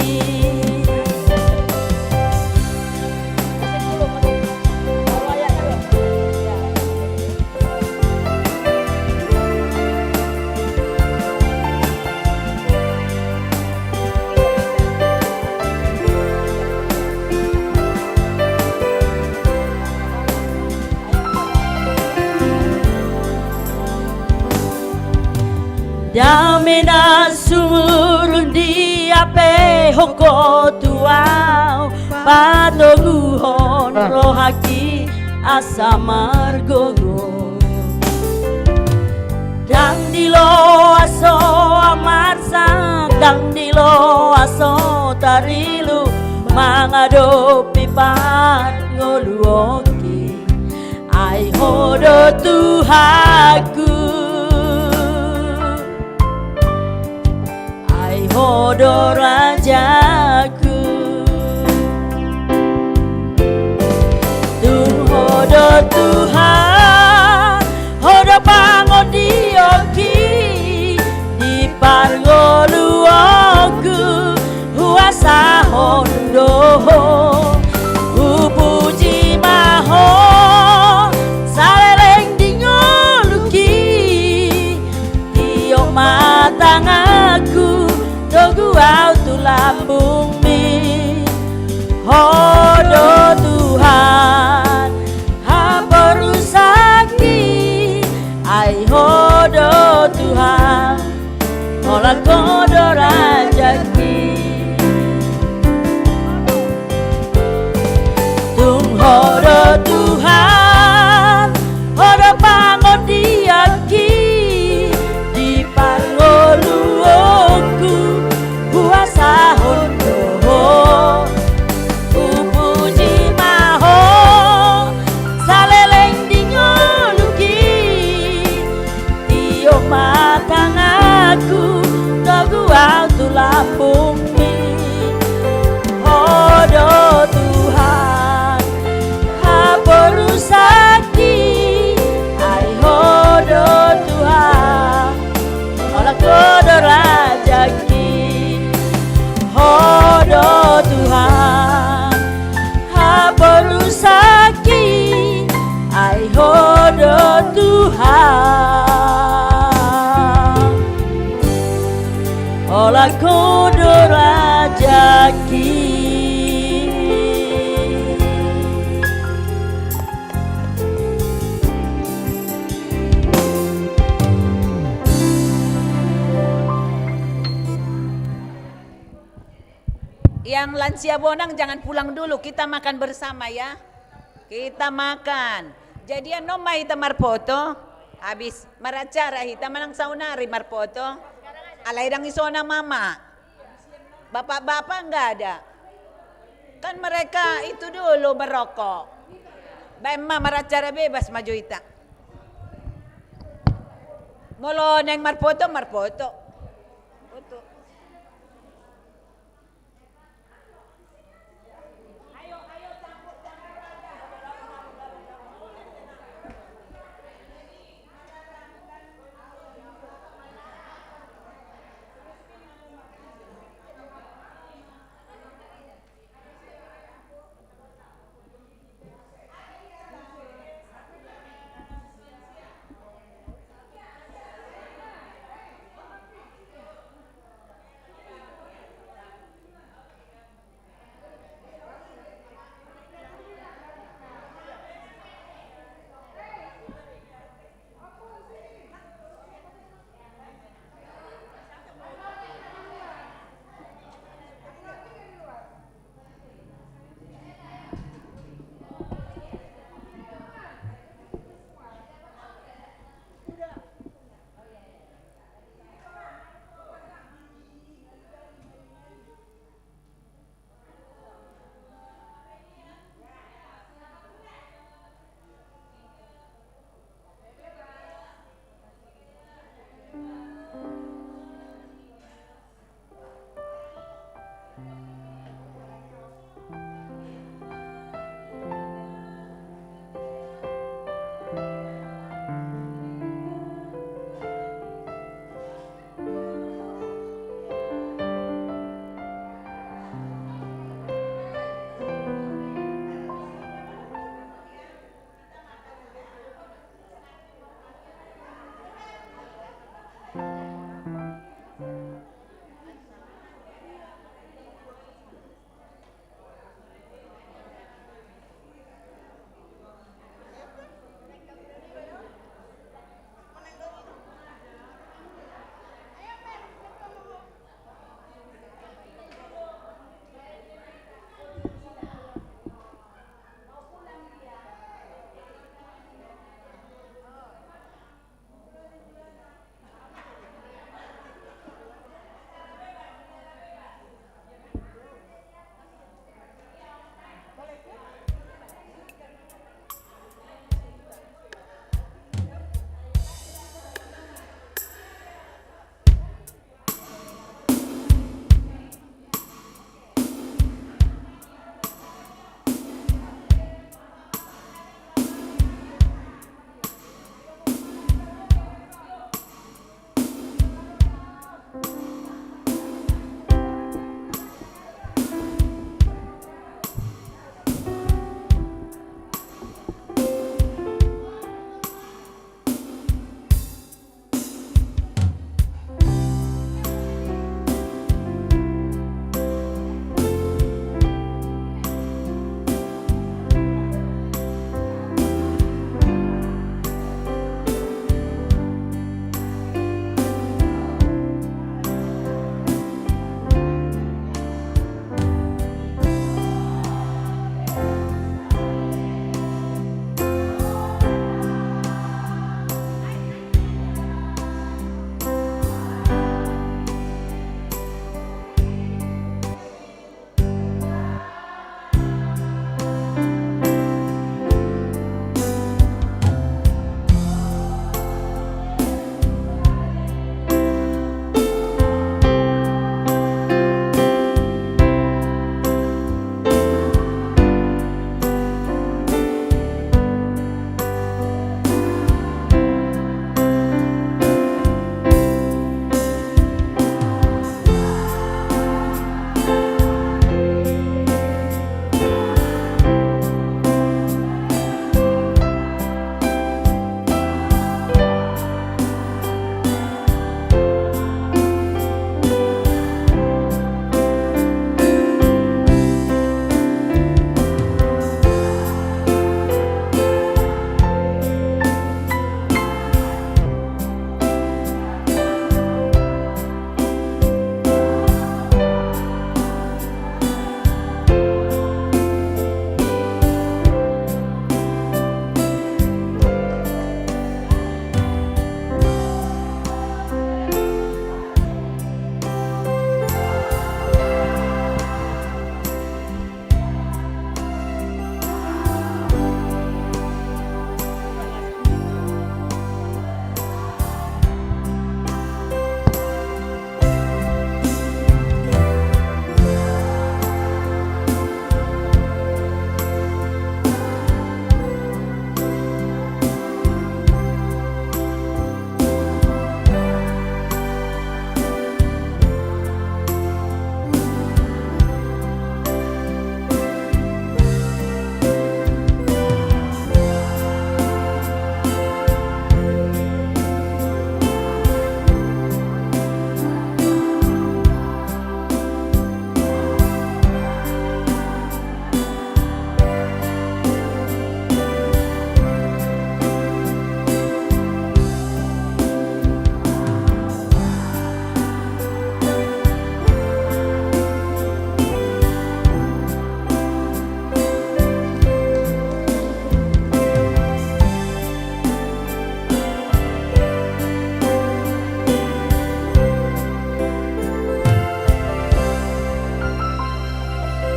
Damena sumurun di ape hoko tuau patoguhon rohaki asamar gogo dang dilo aso amarsa dang dilo aso tarilu mangado pipat ngoluoki ai hodo Tuhanku hodo rajaku hodo Tuhan hodo pangondioki di parngoluoku huasa hondo puji maho saleleng dingoluki dio matangaku dogu au tulang bumi hodo Tuhan haperusaki ai hodo Tuhan olah kodo rajaki hodo Tuhan hodo pangodiaki di pangoluoku kuasa hondo pupuji maho saleleng dingoluki dio matangaku dogu au tulang bumi hodo Tuhan haperusaki ai hodo Tuhan olah kodo rajaki hodo Tuhan haperusaki ai hodo Tuhan olah kodo rajaki Yang lansia bonang jangan pulang dulu, kita makan bersama ya. Kita makan. Jadi no mai tamar foto, habis maracara hita manang saunari marpoto. Alairang isona mama. Bapak-bapak enggak ada. Kan mereka itu dulu merokok. Bema maracara bebas maju hita. Molo neng marpoto.